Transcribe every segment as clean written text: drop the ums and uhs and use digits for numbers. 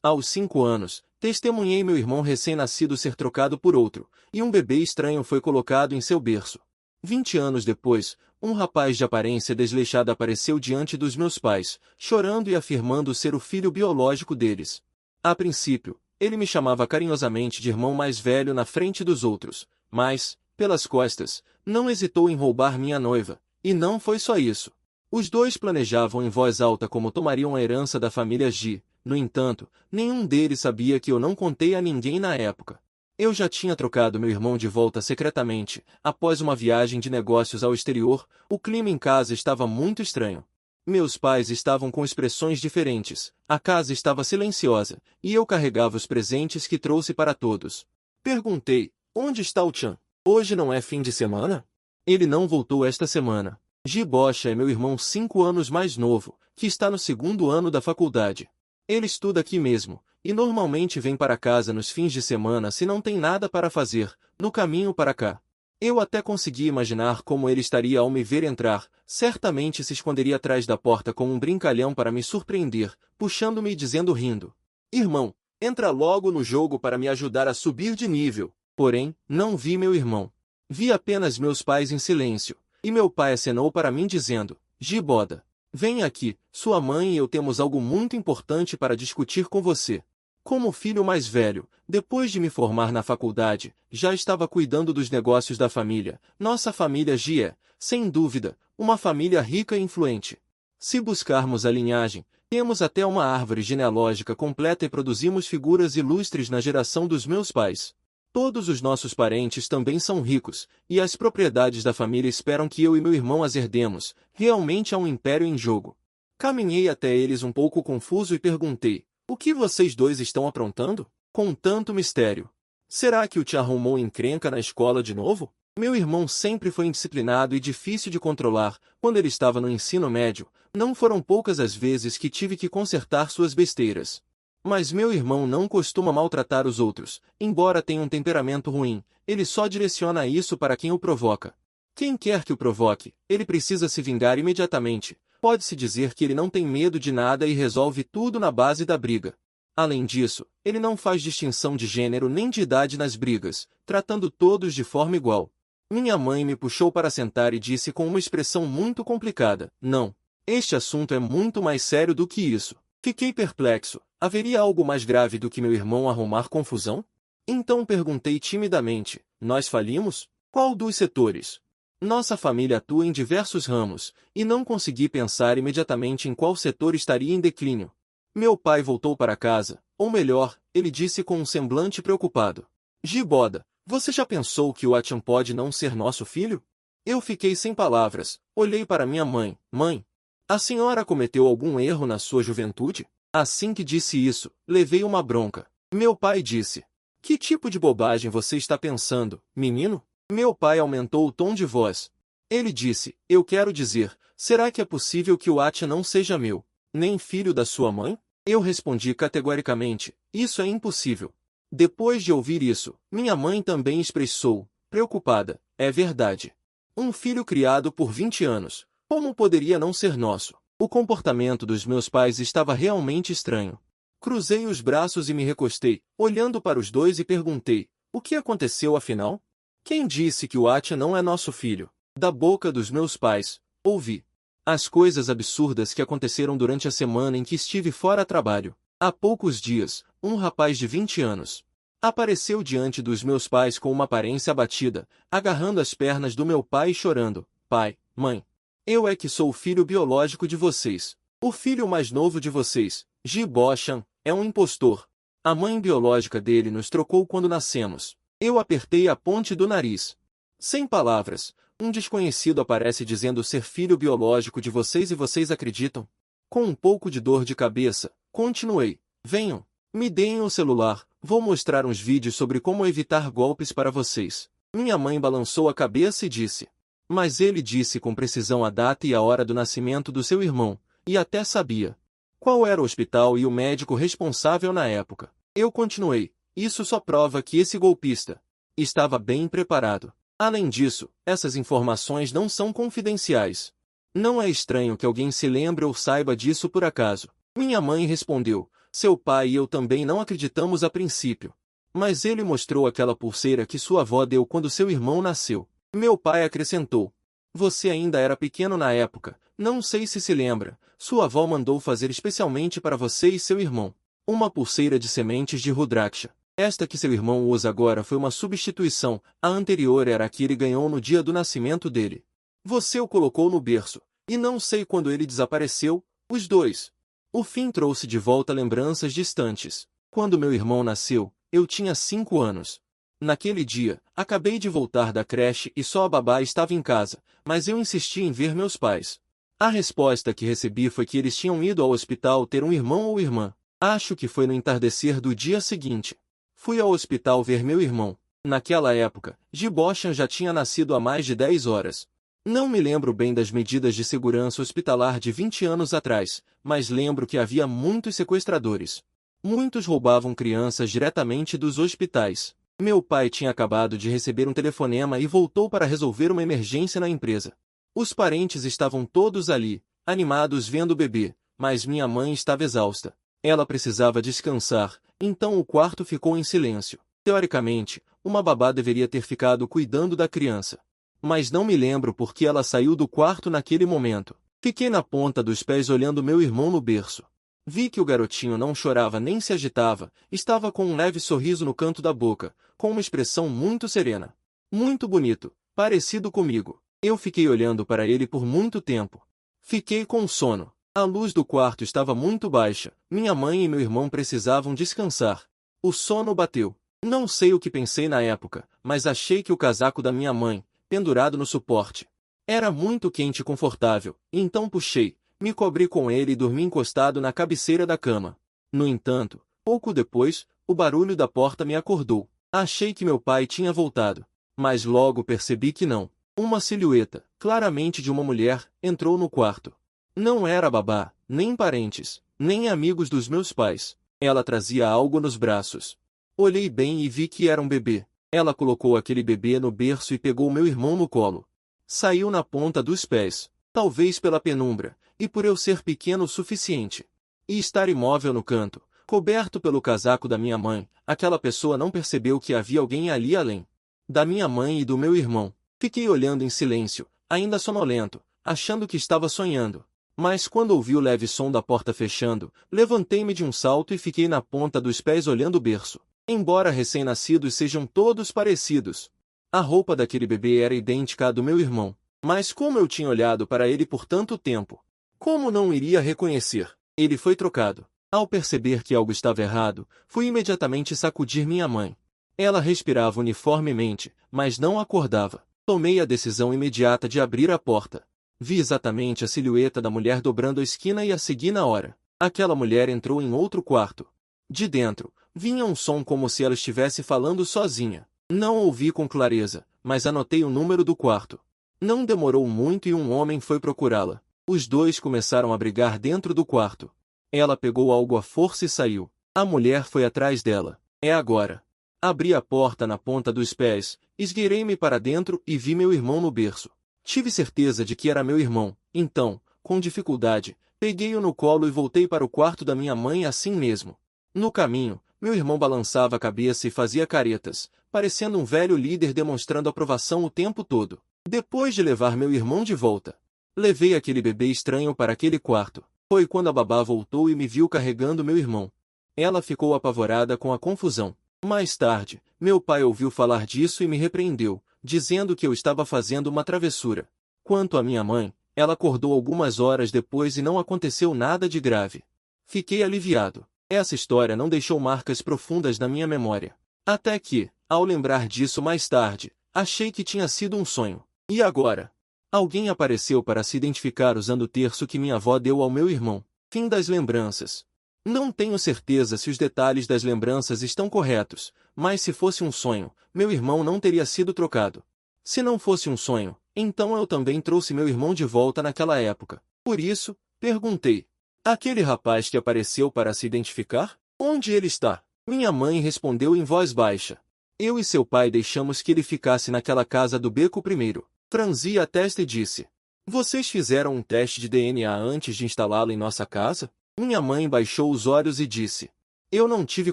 Aos 5 anos, testemunhei meu irmão recém-nascido ser trocado por outro, e um bebê estranho foi colocado em seu berço. 20 anos depois, um rapaz de aparência desleixada apareceu diante dos meus pais, chorando e afirmando ser o filho biológico deles. A princípio, ele me chamava carinhosamente de irmão mais velho na frente dos outros, mas, pelas costas, não hesitou em roubar minha noiva, e não foi só isso. Os dois planejavam em voz alta como tomariam a herança da família G. No entanto, nenhum deles sabia que eu não contei a ninguém na época. Eu já tinha trocado meu irmão de volta secretamente, após uma viagem de negócios ao exterior. O clima em casa estava muito estranho. Meus pais estavam com expressões diferentes, a casa estava silenciosa, e eu carregava os presentes que trouxe para todos. Perguntei, onde está o Chan? Hoje não é fim de semana? Ele não voltou esta semana. Gibocha é meu irmão 5 anos mais novo, que está no 2º ano da faculdade. Ele estuda aqui mesmo, e normalmente vem para casa nos fins de semana se não tem nada para fazer, no caminho para cá. Eu até consegui imaginar como ele estaria ao me ver entrar, certamente se esconderia atrás da porta com um brincalhão para me surpreender, puxando-me e dizendo rindo: "Irmão, entra logo no jogo para me ajudar a subir de nível." Porém, não vi meu irmão. Vi apenas meus pais em silêncio, e meu pai acenou para mim dizendo: "Giboda, vem aqui, sua mãe e eu temos algo muito importante para discutir com você." Como filho mais velho, depois de me formar na faculdade, já estava cuidando dos negócios da família. Nossa família G é, sem dúvida, uma família rica e influente. Se buscarmos a linhagem, temos até uma árvore genealógica completa e produzimos figuras ilustres na geração dos meus pais. Todos os nossos parentes também são ricos, e as propriedades da família esperam que eu e meu irmão as herdemos. Realmente há um império em jogo. Caminhei até eles um pouco confuso e perguntei: "O que vocês dois estão aprontando? Com tanto mistério. Será que o te arrumou encrenca na escola de novo?" Meu irmão sempre foi indisciplinado e difícil de controlar. Quando ele estava no ensino médio, não foram poucas as vezes que tive que consertar suas besteiras. Mas meu irmão não costuma maltratar os outros, embora tenha um temperamento ruim, ele só direciona isso para quem o provoca. Quem quer que o provoque, ele precisa se vingar imediatamente. Pode-se dizer que ele não tem medo de nada e resolve tudo na base da briga. Além disso, ele não faz distinção de gênero nem de idade nas brigas, tratando todos de forma igual. Minha mãe me puxou para sentar e disse com uma expressão muito complicada: "Não, este assunto é muito mais sério do que isso." Fiquei perplexo. Haveria algo mais grave do que meu irmão arrumar confusão? Então perguntei timidamente: "Nós falimos? Qual dos setores?" Nossa família atua em diversos ramos, e não consegui pensar imediatamente em qual setor estaria em declínio. Meu pai voltou para casa, ou melhor, ele disse com um semblante preocupado: "Giboda, você já pensou que o Achan pode não ser nosso filho?" Eu fiquei sem palavras, olhei para minha mãe: "Mãe, a senhora cometeu algum erro na sua juventude?" Assim que disse isso, levei uma bronca. Meu pai disse: "Que tipo de bobagem você está pensando, menino?" Meu pai aumentou o tom de voz. Ele disse: "Eu quero dizer, será que é possível que o Achan não seja meu, nem filho da sua mãe?" Eu respondi categoricamente: "Isso é impossível." Depois de ouvir isso, minha mãe também expressou, preocupada: "É verdade. Um filho criado por 20 anos, como poderia não ser nosso?" O comportamento dos meus pais estava realmente estranho. Cruzei os braços e me recostei, olhando para os dois e perguntei: "O que aconteceu afinal?" "Quem disse que o Achan não é nosso filho?" Da boca dos meus pais, ouvi as coisas absurdas que aconteceram durante a semana em que estive fora a trabalho. Há poucos dias, um rapaz de 20 anos apareceu diante dos meus pais com uma aparência abatida, agarrando as pernas do meu pai e chorando: "Pai, mãe, eu é que sou o filho biológico de vocês. O filho mais novo de vocês, Gibo-chan, é um impostor. A mãe biológica dele nos trocou quando nascemos." Eu apertei a ponte do nariz. Sem palavras, um desconhecido aparece dizendo ser filho biológico de vocês e vocês acreditam? Com um pouco de dor de cabeça, continuei: "Venham, me deem o celular, vou mostrar uns vídeos sobre como evitar golpes para vocês." Minha mãe balançou a cabeça e disse: "Mas ele disse com precisão a data e a hora do nascimento do seu irmão, e até sabia qual era o hospital e o médico responsável na época." Eu continuei: "Isso só prova que esse golpista estava bem preparado. Além disso, essas informações não são confidenciais. Não é estranho que alguém se lembre ou saiba disso por acaso." Minha mãe respondeu: Seu pai e eu também não acreditamos a princípio. Mas ele mostrou aquela pulseira que sua avó deu quando seu irmão nasceu. Meu pai acrescentou. Você ainda era pequeno na época, não sei se lembra. Sua avó mandou fazer especialmente para você e seu irmão uma pulseira de sementes de Rudraksha. Esta que seu irmão usa agora foi uma substituição, a anterior era a que ele ganhou no dia do nascimento dele. Você o colocou no berço, e não sei quando ele desapareceu, os dois. O fim trouxe de volta lembranças distantes. Quando meu irmão nasceu, eu tinha 5 anos. Naquele dia, acabei de voltar da creche e só a babá estava em casa, mas eu insisti em ver meus pais. A resposta que recebi foi que eles tinham ido ao hospital ter um irmão ou irmã. Acho que foi no entardecer do dia seguinte. Fui ao hospital ver meu irmão. Naquela época, Giboshan já tinha nascido há mais de 10 horas. Não me lembro bem das medidas de segurança hospitalar de 20 anos atrás, mas lembro que havia muitos sequestradores. Muitos roubavam crianças diretamente dos hospitais. Meu pai tinha acabado de receber um telefonema e voltou para resolver uma emergência na empresa. Os parentes estavam todos ali, animados vendo o bebê, mas minha mãe estava exausta. Ela precisava descansar, então o quarto ficou em silêncio. Teoricamente, uma babá deveria ter ficado cuidando da criança. Mas não me lembro por que ela saiu do quarto naquele momento. Fiquei na ponta dos pés olhando meu irmão no berço. Vi que o garotinho não chorava nem se agitava, estava com um leve sorriso no canto da boca, com uma expressão muito serena. Muito bonito, parecido comigo. Eu fiquei olhando para ele por muito tempo. Fiquei com sono. A luz do quarto estava muito baixa, minha mãe e meu irmão precisavam descansar. O sono bateu. Não sei o que pensei na época, mas achei que o casaco da minha mãe, pendurado no suporte, era muito quente e confortável, então puxei, me cobri com ele e dormi encostado na cabeceira da cama. No entanto, pouco depois, o barulho da porta me acordou. Achei que meu pai tinha voltado, mas logo percebi que não. Uma silhueta, claramente de uma mulher, entrou no quarto. Não era babá, nem parentes, nem amigos dos meus pais. Ela trazia algo nos braços. Olhei bem e vi que era um bebê. Ela colocou aquele bebê no berço e pegou meu irmão no colo. Saiu na ponta dos pés, talvez pela penumbra, e por eu ser pequeno o suficiente. E estar imóvel no canto, coberto pelo casaco da minha mãe, aquela pessoa não percebeu que havia alguém ali além da minha mãe e do meu irmão. Fiquei olhando em silêncio, ainda sonolento, achando que estava sonhando. Mas quando ouvi o leve som da porta fechando, levantei-me de um salto e fiquei na ponta dos pés olhando o berço. Embora recém-nascidos sejam todos parecidos, a roupa daquele bebê era idêntica à do meu irmão. Mas como eu tinha olhado para ele por tanto tempo, como não iria reconhecer? Ele foi trocado. Ao perceber que algo estava errado, fui imediatamente sacudir minha mãe. Ela respirava uniformemente, mas não acordava. Tomei a decisão imediata de abrir a porta. Vi exatamente a silhueta da mulher dobrando a esquina e a segui na hora. Aquela mulher entrou em outro quarto. De dentro, vinha um som como se ela estivesse falando sozinha. Não ouvi com clareza, mas anotei o número do quarto. Não demorou muito e um homem foi procurá-la. Os dois começaram a brigar dentro do quarto. Ela pegou algo à força e saiu. A mulher foi atrás dela. É agora. Abri a porta na ponta dos pés, esgueirei-me para dentro e vi meu irmão no berço. Tive certeza de que era meu irmão, então, com dificuldade, peguei-o no colo e voltei para o quarto da minha mãe assim mesmo. No caminho, meu irmão balançava a cabeça e fazia caretas, parecendo um velho líder demonstrando aprovação o tempo todo. Depois de levar meu irmão de volta, levei aquele bebê estranho para aquele quarto. Foi quando a babá voltou e me viu carregando meu irmão. Ela ficou apavorada com a confusão. Mais tarde, meu pai ouviu falar disso e me repreendeu, dizendo que eu estava fazendo uma travessura. Quanto à minha mãe, ela acordou algumas horas depois e não aconteceu nada de grave. Fiquei aliviado. Essa história não deixou marcas profundas na minha memória. Até que, ao lembrar disso mais tarde, achei que tinha sido um sonho. E agora? Alguém apareceu para se identificar usando o terço que minha avó deu ao meu irmão. Fim das lembranças. Não tenho certeza se os detalhes das lembranças estão corretos, mas se fosse um sonho, meu irmão não teria sido trocado. Se não fosse um sonho, então eu também trouxe meu irmão de volta naquela época. Por isso, perguntei. Aquele rapaz que apareceu para se identificar? Onde ele está? Minha mãe respondeu em voz baixa. Eu e seu pai deixamos que ele ficasse naquela casa do beco primeiro. Franzi a testa e disse. Vocês fizeram um teste de DNA antes de instalá-lo em nossa casa? Minha mãe baixou os olhos e disse: Eu não tive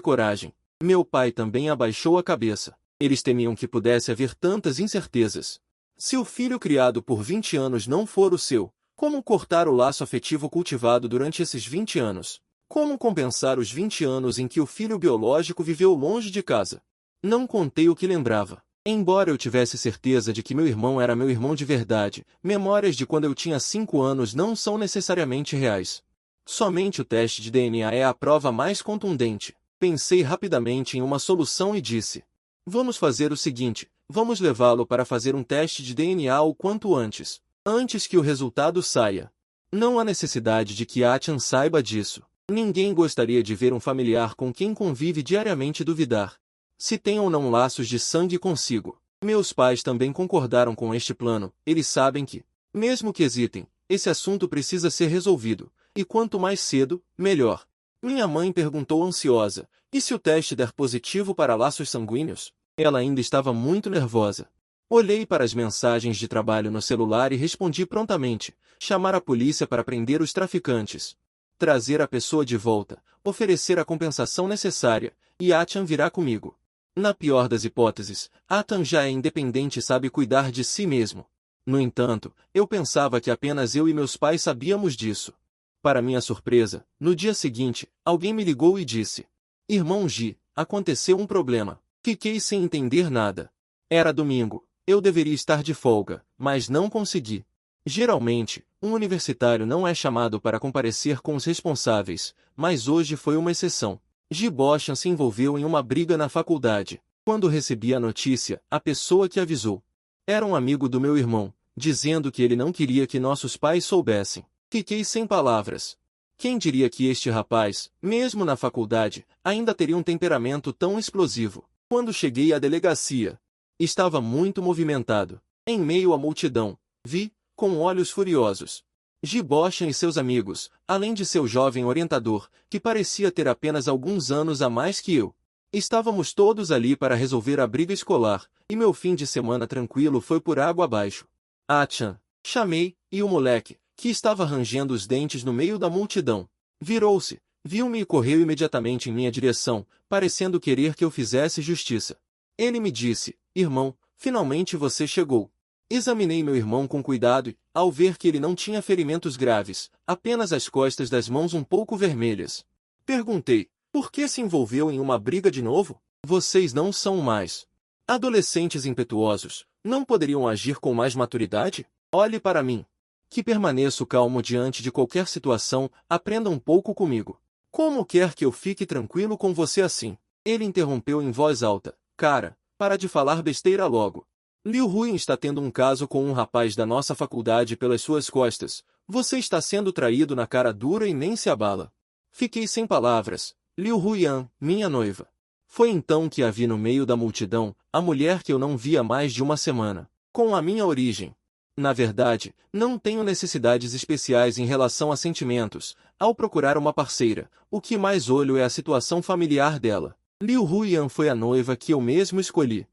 coragem. Meu pai também abaixou a cabeça. Eles temiam que pudesse haver tantas incertezas. Se o filho criado por 20 anos não for o seu, como cortar o laço afetivo cultivado durante esses 20 anos? Como compensar os 20 anos em que o filho biológico viveu longe de casa? Não contei o que lembrava. Embora eu tivesse certeza de que meu irmão era meu irmão de verdade, memórias de quando eu tinha 5 anos não são necessariamente reais. Somente o teste de DNA é a prova mais contundente. Pensei rapidamente em uma solução e disse: Vamos fazer o seguinte, vamos levá-lo para fazer um teste de DNA o quanto antes, antes que o resultado saia. Não há necessidade de que Achan saiba disso. Ninguém gostaria de ver um familiar com quem convive diariamente duvidar se tem ou não laços de sangue consigo. Meus pais também concordaram com este plano. Eles sabem que, mesmo que hesitem, esse assunto precisa ser resolvido, e quanto mais cedo, melhor. Minha mãe perguntou ansiosa: e se o teste der positivo para laços sanguíneos? Ela ainda estava muito nervosa. Olhei para as mensagens de trabalho no celular e respondi prontamente: chamar a polícia para prender os traficantes, trazer a pessoa de volta, oferecer a compensação necessária, e Achan virá comigo. Na pior das hipóteses, Achan já é independente e sabe cuidar de si mesmo. No entanto, eu pensava que apenas eu e meus pais sabíamos disso. Para minha surpresa, no dia seguinte, alguém me ligou e disse: Irmão Gi, aconteceu um problema. Fiquei sem entender nada. Era domingo, eu deveria estar de folga, mas não consegui. Geralmente, um universitário não é chamado para comparecer com os responsáveis, mas hoje foi uma exceção. Ji Boshan se envolveu em uma briga na faculdade. Quando recebi a notícia, a pessoa que avisou era um amigo do meu irmão, dizendo que ele não queria que nossos pais soubessem. Fiquei sem palavras. Quem diria que este rapaz, mesmo na faculdade, ainda teria um temperamento tão explosivo? Quando cheguei à delegacia, estava muito movimentado. Em meio à multidão, vi, com olhos furiosos, Ji Boshan e seus amigos, além de seu jovem orientador, que parecia ter apenas alguns anos a mais que eu. Estávamos todos ali para resolver a briga escolar, e meu fim de semana tranquilo foi por água abaixo. Achan, chamei, e o moleque, que estava rangendo os dentes no meio da multidão, virou-se, viu-me e correu imediatamente em minha direção, parecendo querer que eu fizesse justiça. Ele me disse: Irmão, finalmente você chegou. Examinei meu irmão com cuidado e, ao ver que ele não tinha ferimentos graves, apenas as costas das mãos um pouco vermelhas, perguntei: Por que se envolveu em uma briga de novo? Vocês não são mais adolescentes impetuosos, não poderiam agir com mais maturidade? Olhe para mim. Que permaneço calmo diante de qualquer situação, aprenda um pouco comigo. Como quer que eu fique tranquilo com você assim? Ele interrompeu em voz alta: Cara, para de falar besteira logo. Liu Huyan está tendo um caso com um rapaz da nossa faculdade pelas suas costas. Você está sendo traído na cara dura e nem se abala. Fiquei sem palavras. Liu Huyan, minha noiva. Foi então que a vi no meio da multidão, a mulher que eu não via há mais de uma semana. Com a minha origem. Na verdade, não tenho necessidades especiais em relação a sentimentos. Ao procurar uma parceira, o que mais olho é a situação familiar dela. Liu Huyan foi a noiva que eu mesmo escolhi.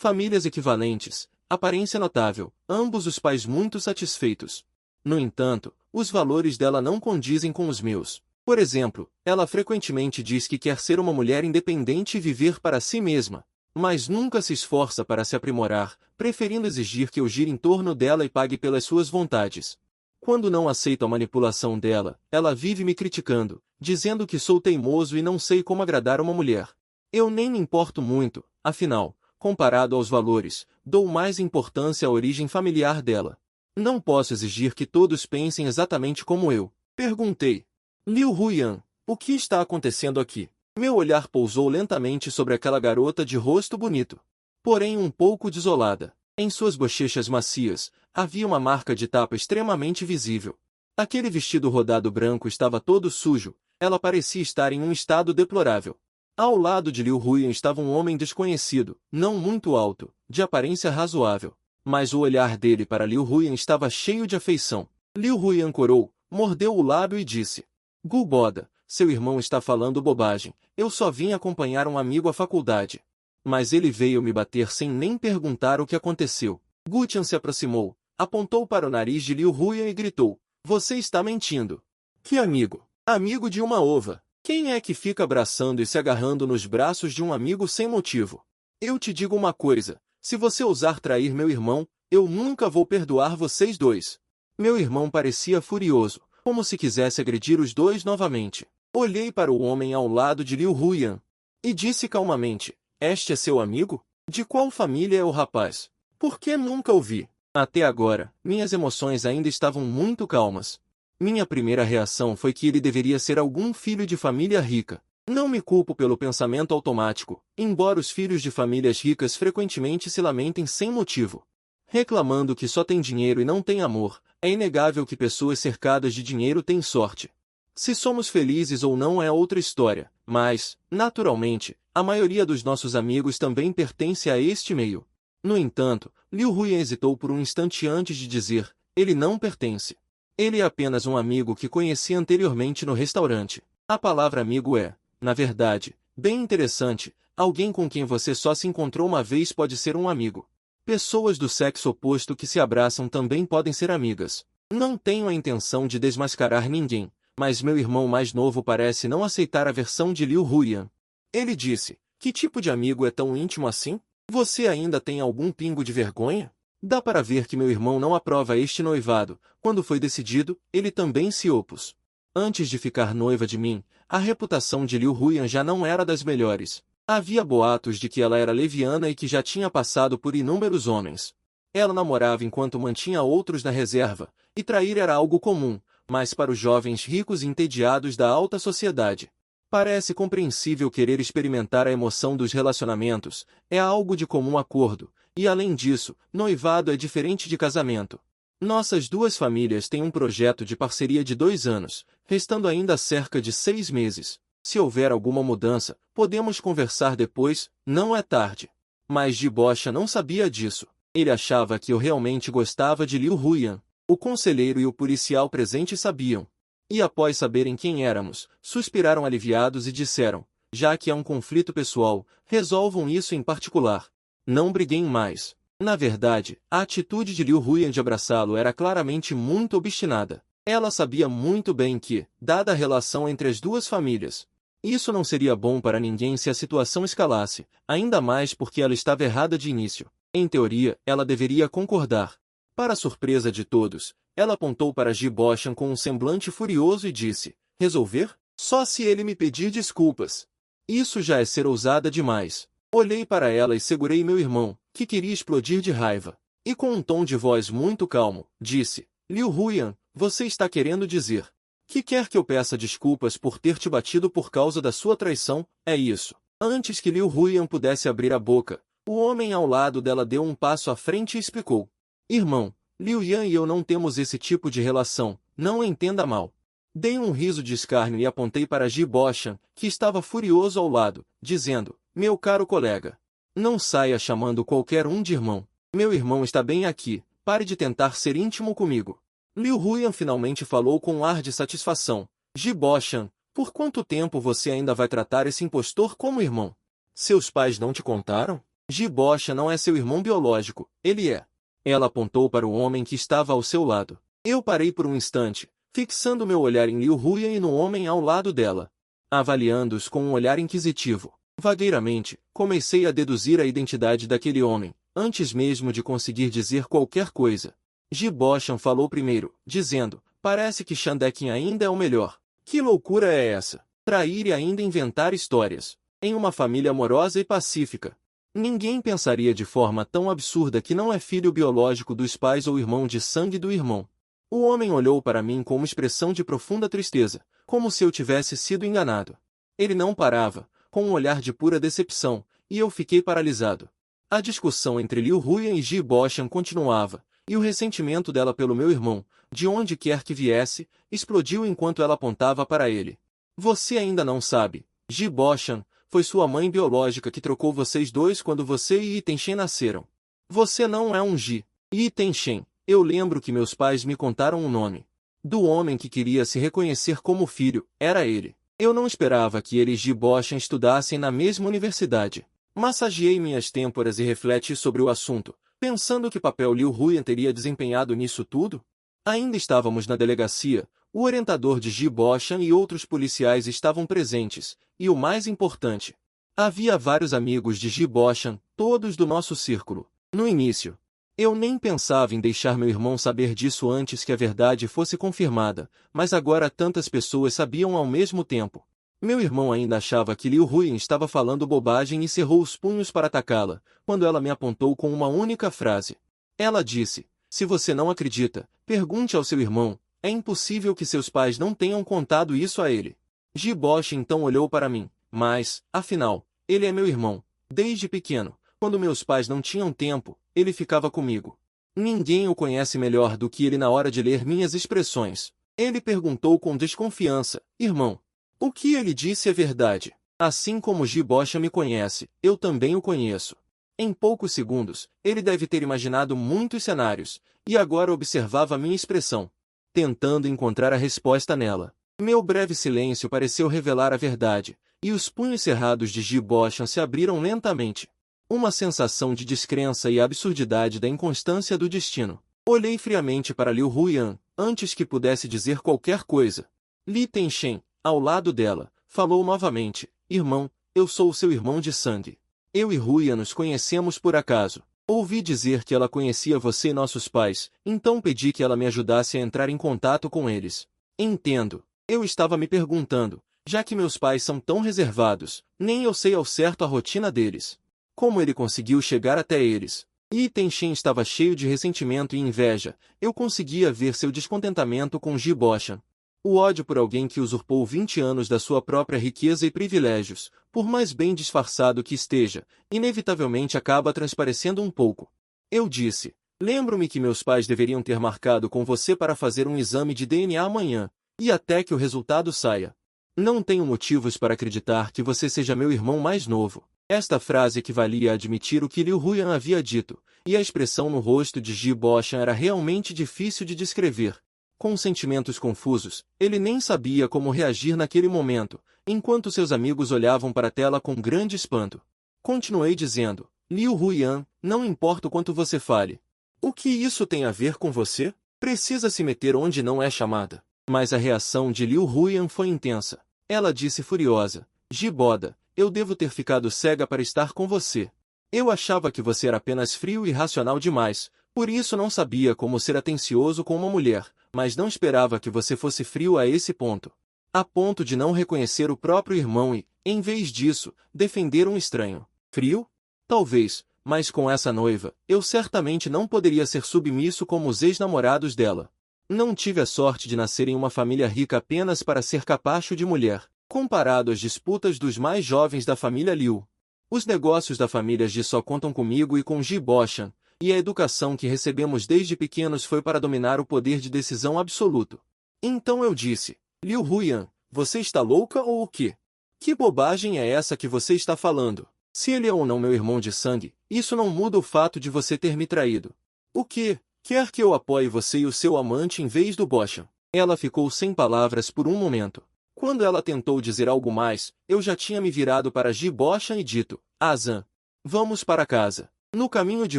Famílias equivalentes, aparência notável, ambos os pais muito satisfeitos. No entanto, os valores dela não condizem com os meus. Por exemplo, ela frequentemente diz que quer ser uma mulher independente e viver para si mesma, mas nunca se esforça para se aprimorar, preferindo exigir que eu gire em torno dela e pague pelas suas vontades. Quando não aceito a manipulação dela, ela vive me criticando, dizendo que sou teimoso e não sei como agradar uma mulher. Eu nem me importo muito, afinal, comparado aos valores, dou mais importância à origem familiar dela. Não posso exigir que todos pensem exatamente como eu. Perguntei: Liu Huyan, o que está acontecendo aqui? Meu olhar pousou lentamente sobre aquela garota de rosto bonito, porém um pouco desolada. Em suas bochechas macias, havia uma marca de tapa extremamente visível. Aquele vestido rodado branco estava todo sujo, ela parecia estar em um estado deplorável. Ao lado de Liu Huyan estava um homem desconhecido, não muito alto, de aparência razoável. Mas o olhar dele para Liu Huyan estava cheio de afeição. Liu Huyan corou, mordeu o lábio e disse: Gu Boda, seu irmão está falando bobagem, eu só vim acompanhar um amigo à faculdade. Mas ele veio me bater sem nem perguntar o que aconteceu. Gu Tian se aproximou, apontou para o nariz de Liu Huyan e gritou: Você está mentindo. Que amigo? Amigo de uma ova. Quem é que fica abraçando e se agarrando nos braços de um amigo sem motivo? Eu te digo uma coisa, se você ousar trair meu irmão, eu nunca vou perdoar vocês dois. Meu irmão parecia furioso, como se quisesse agredir os dois novamente. Olhei para o homem ao lado de Liu Huyan e disse calmamente, este é seu amigo? De qual família é o rapaz? Por que nunca o vi? Até agora, minhas emoções ainda estavam muito calmas. Minha primeira reação foi que ele deveria ser algum filho de família rica. Não me culpo pelo pensamento automático, embora os filhos de famílias ricas frequentemente se lamentem sem motivo, reclamando que só tem dinheiro e não tem amor. É inegável que pessoas cercadas de dinheiro têm sorte. Se somos felizes ou não é outra história, mas, naturalmente, a maioria dos nossos amigos também pertence a este meio. No entanto, Liu Huyan hesitou por um instante antes de dizer, ele não pertence. Ele é apenas um amigo que conheci anteriormente no restaurante. A palavra amigo é, na verdade, bem interessante. Alguém com quem você só se encontrou uma vez pode ser um amigo. Pessoas do sexo oposto que se abraçam também podem ser amigas. Não tenho a intenção de desmascarar ninguém, mas meu irmão mais novo parece não aceitar a versão de Liu Huyan. Ele disse, que tipo de amigo é tão íntimo assim? Você ainda tem algum pingo de vergonha? Dá para ver que meu irmão não aprova este noivado. Quando foi decidido, ele também se opôs. Antes de ficar noiva de mim, a reputação de Liu Huyan já não era das melhores. Havia boatos de que ela era leviana e que já tinha passado por inúmeros homens. Ela namorava enquanto mantinha outros na reserva, e trair era algo comum, mas para os jovens ricos e entediados da alta sociedade. Parece compreensível querer experimentar a emoção dos relacionamentos, é algo de comum acordo. E além disso, noivado é diferente de casamento. Nossas duas famílias têm um projeto de parceria de 2 anos, restando ainda cerca de 6 meses. Se houver alguma mudança, podemos conversar depois, não é tarde. Mas Jibocha não sabia disso. Ele achava que eu realmente gostava de Liu Huyan. O conselheiro e o policial presente sabiam. E após saberem quem éramos, suspiraram aliviados e disseram, já que é um conflito pessoal, resolvam isso em particular. Não briguem mais. Na verdade, a atitude de Liu Huyan de abraçá-lo era claramente muito obstinada. Ela sabia muito bem que, dada a relação entre as duas famílias, isso não seria bom para ninguém se a situação escalasse, ainda mais porque ela estava errada de início. Em teoria, ela deveria concordar. Para a surpresa de todos, ela apontou para Jibochan com um semblante furioso e disse, resolver? Só se ele me pedir desculpas. Isso já é ser ousada demais. Olhei para ela e segurei meu irmão, que queria explodir de raiva. E com um tom de voz muito calmo, disse, Liu Huyan, você está querendo dizer que quer que eu peça desculpas por ter te batido por causa da sua traição? É isso. Antes que Liu Huyan pudesse abrir a boca, o homem ao lado dela deu um passo à frente e explicou. Irmão, Liu Yan e eu não temos esse tipo de relação, não entenda mal. Dei um riso de escárnio e apontei para Jibochan, que estava furioso ao lado, dizendo, meu caro colega, não saia chamando qualquer um de irmão. Meu irmão está bem aqui, pare de tentar ser íntimo comigo. Liu Huyan finalmente falou com um ar de satisfação. Jibochan, por quanto tempo você ainda vai tratar esse impostor como irmão? Seus pais não te contaram? Jibochan não é seu irmão biológico, ele é. Ela apontou para o homem que estava ao seu lado. Eu parei por um instante, fixando meu olhar em Liu Huyan e no homem ao lado dela, avaliando-os com um olhar inquisitivo. Vagueiramente, comecei a deduzir a identidade daquele homem, antes mesmo de conseguir dizer qualquer coisa. Jibochan falou primeiro, dizendo, parece que Shandekin ainda é o melhor. Que loucura é essa? Trair e ainda inventar histórias. Em uma família amorosa e pacífica. Ninguém pensaria de forma tão absurda que não é filho biológico dos pais ou irmão de sangue do irmão. O homem olhou para mim com uma expressão de profunda tristeza, como se eu tivesse sido enganado. Ele não parava, com um olhar de pura decepção, e eu fiquei paralisado. A discussão entre Liu Huyan e Jibochan continuava, e o ressentimento dela pelo meu irmão, de onde quer que viesse, explodiu enquanto ela apontava para ele. Você ainda não sabe, Jibochan, foi sua mãe biológica que trocou vocês dois quando você e Yi Tenshen nasceram. Você não é um Ji. Yi Tenshen, eu lembro que meus pais me contaram o nome do homem que queria se reconhecer como filho, era ele. Eu não esperava que ele e Jibochan estudassem na mesma universidade. Massageei minhas têmporas e refleti sobre o assunto, pensando que papel Liu Huyan teria desempenhado nisso tudo. Ainda estávamos na delegacia, O orientador de Ji Boshan e outros policiais estavam presentes, e o mais importante, havia vários amigos de Ji Boshan, todos do nosso círculo. No início, eu nem pensava em deixar meu irmão saber disso antes que a verdade fosse confirmada, mas agora tantas pessoas sabiam ao mesmo tempo. Meu irmão ainda achava que Liu Huyan estava falando bobagem e cerrou os punhos para atacá-la, quando ela me apontou com uma única frase. Ela disse: "Se você não acredita, pergunte ao seu irmão. É impossível que seus pais não tenham contado isso a ele." Ji Boshan então olhou para mim. "Mas, afinal, ele é meu irmão. Desde pequeno, quando meus pais não tinham tempo, ele ficava comigo. Ninguém o conhece melhor do que ele na hora de ler minhas expressões." Ele perguntou com desconfiança: "Irmão, o que ele disse é verdade? Assim como Ji Boshan me conhece, eu também o conheço." Em poucos segundos, ele deve ter imaginado muitos cenários, e agora observava minha expressão, tentando encontrar a resposta nela. Meu breve silêncio pareceu revelar a verdade, e os punhos cerrados de Ji Boshan se abriram lentamente. Uma sensação de descrença e absurdidade da inconstância do destino. Olhei friamente para Liu Huyan, antes que pudesse dizer qualquer coisa. Li Tenshen, ao lado dela, falou novamente: "Irmão, eu sou o seu irmão de sangue. Eu e Huyan nos conhecemos por acaso. Ouvi dizer que ela conhecia você e nossos pais, então pedi que ela me ajudasse a entrar em contato com eles." Entendo. Eu estava me perguntando, já que meus pais são tão reservados, nem eu sei ao certo a rotina deles. Como ele conseguiu chegar até eles? Li Tenshen estava cheio de ressentimento e inveja. Eu conseguia ver seu descontentamento com Ji Boshan. O ódio por alguém que usurpou 20 anos da sua própria riqueza e privilégios, por mais bem disfarçado que esteja, inevitavelmente acaba transparecendo um pouco. Eu disse: "Lembro-me que meus pais deveriam ter marcado com você para fazer um exame de DNA amanhã, e até que o resultado saia. Não tenho motivos para acreditar que você seja meu irmão mais novo." Esta frase equivalia a admitir o que Liu Huyan havia dito, e a expressão no rosto de Ji Boshan era realmente difícil de descrever. Com sentimentos confusos, ele nem sabia como reagir naquele momento, enquanto seus amigos olhavam para a tela com grande espanto. Continuei dizendo: "Liu Huyan, não importa o quanto você fale. O que isso tem a ver com você? Precisa se meter onde não é chamada." Mas a reação de Liu Huyan foi intensa. Ela disse furiosa: "Ji Boda, eu devo ter ficado cega para estar com você. Eu achava que você era apenas frio e racional demais, por isso não sabia como ser atencioso com uma mulher, mas não esperava que você fosse frio a esse ponto. A ponto de não reconhecer o próprio irmão e, em vez disso, defender um estranho. Frio? Talvez, mas com essa noiva, eu certamente não poderia ser submisso como os ex-namorados dela. Não tive a sorte de nascer em uma família rica apenas para ser capacho de mulher, comparado às disputas dos mais jovens da família Liu. Os negócios da família Ji só contam comigo e com Ji Boshan, e a educação que recebemos desde pequenos foi para dominar o poder de decisão absoluto." Então eu disse: "Liu Huyan, você está louca ou o quê? Que bobagem é essa que você está falando? Se ele é ou não meu irmão de sangue, isso não muda o fato de você ter me traído. O quê? Quer que eu apoie você e o seu amante em vez do Boshan?" Ela ficou sem palavras por um momento. Quando ela tentou dizer algo mais, eu já tinha me virado para Ji Boshan e dito: "Azan, vamos para casa." No caminho de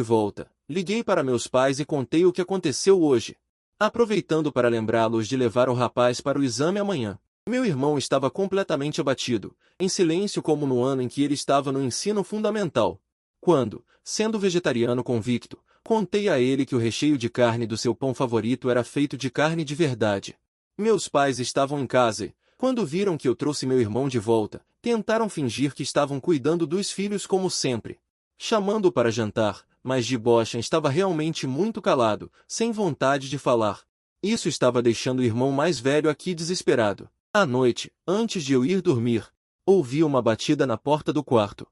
volta, liguei para meus pais e contei o que aconteceu hoje, aproveitando para lembrá-los de levar o rapaz para o exame amanhã. Meu irmão estava completamente abatido, em silêncio como no ano em que ele estava no ensino fundamental. Quando, sendo vegetariano convicto, contei a ele que o recheio de carne do seu pão favorito era feito de carne de verdade. Meus pais estavam em casa e, quando viram que eu trouxe meu irmão de volta, tentaram fingir que estavam cuidando dos filhos como sempre, chamando-o para jantar, mas Ji Boshan estava realmente muito calado, sem vontade de falar. Isso estava deixando o irmão mais velho aqui desesperado. À noite, antes de eu ir dormir, ouvi uma batida na porta do quarto.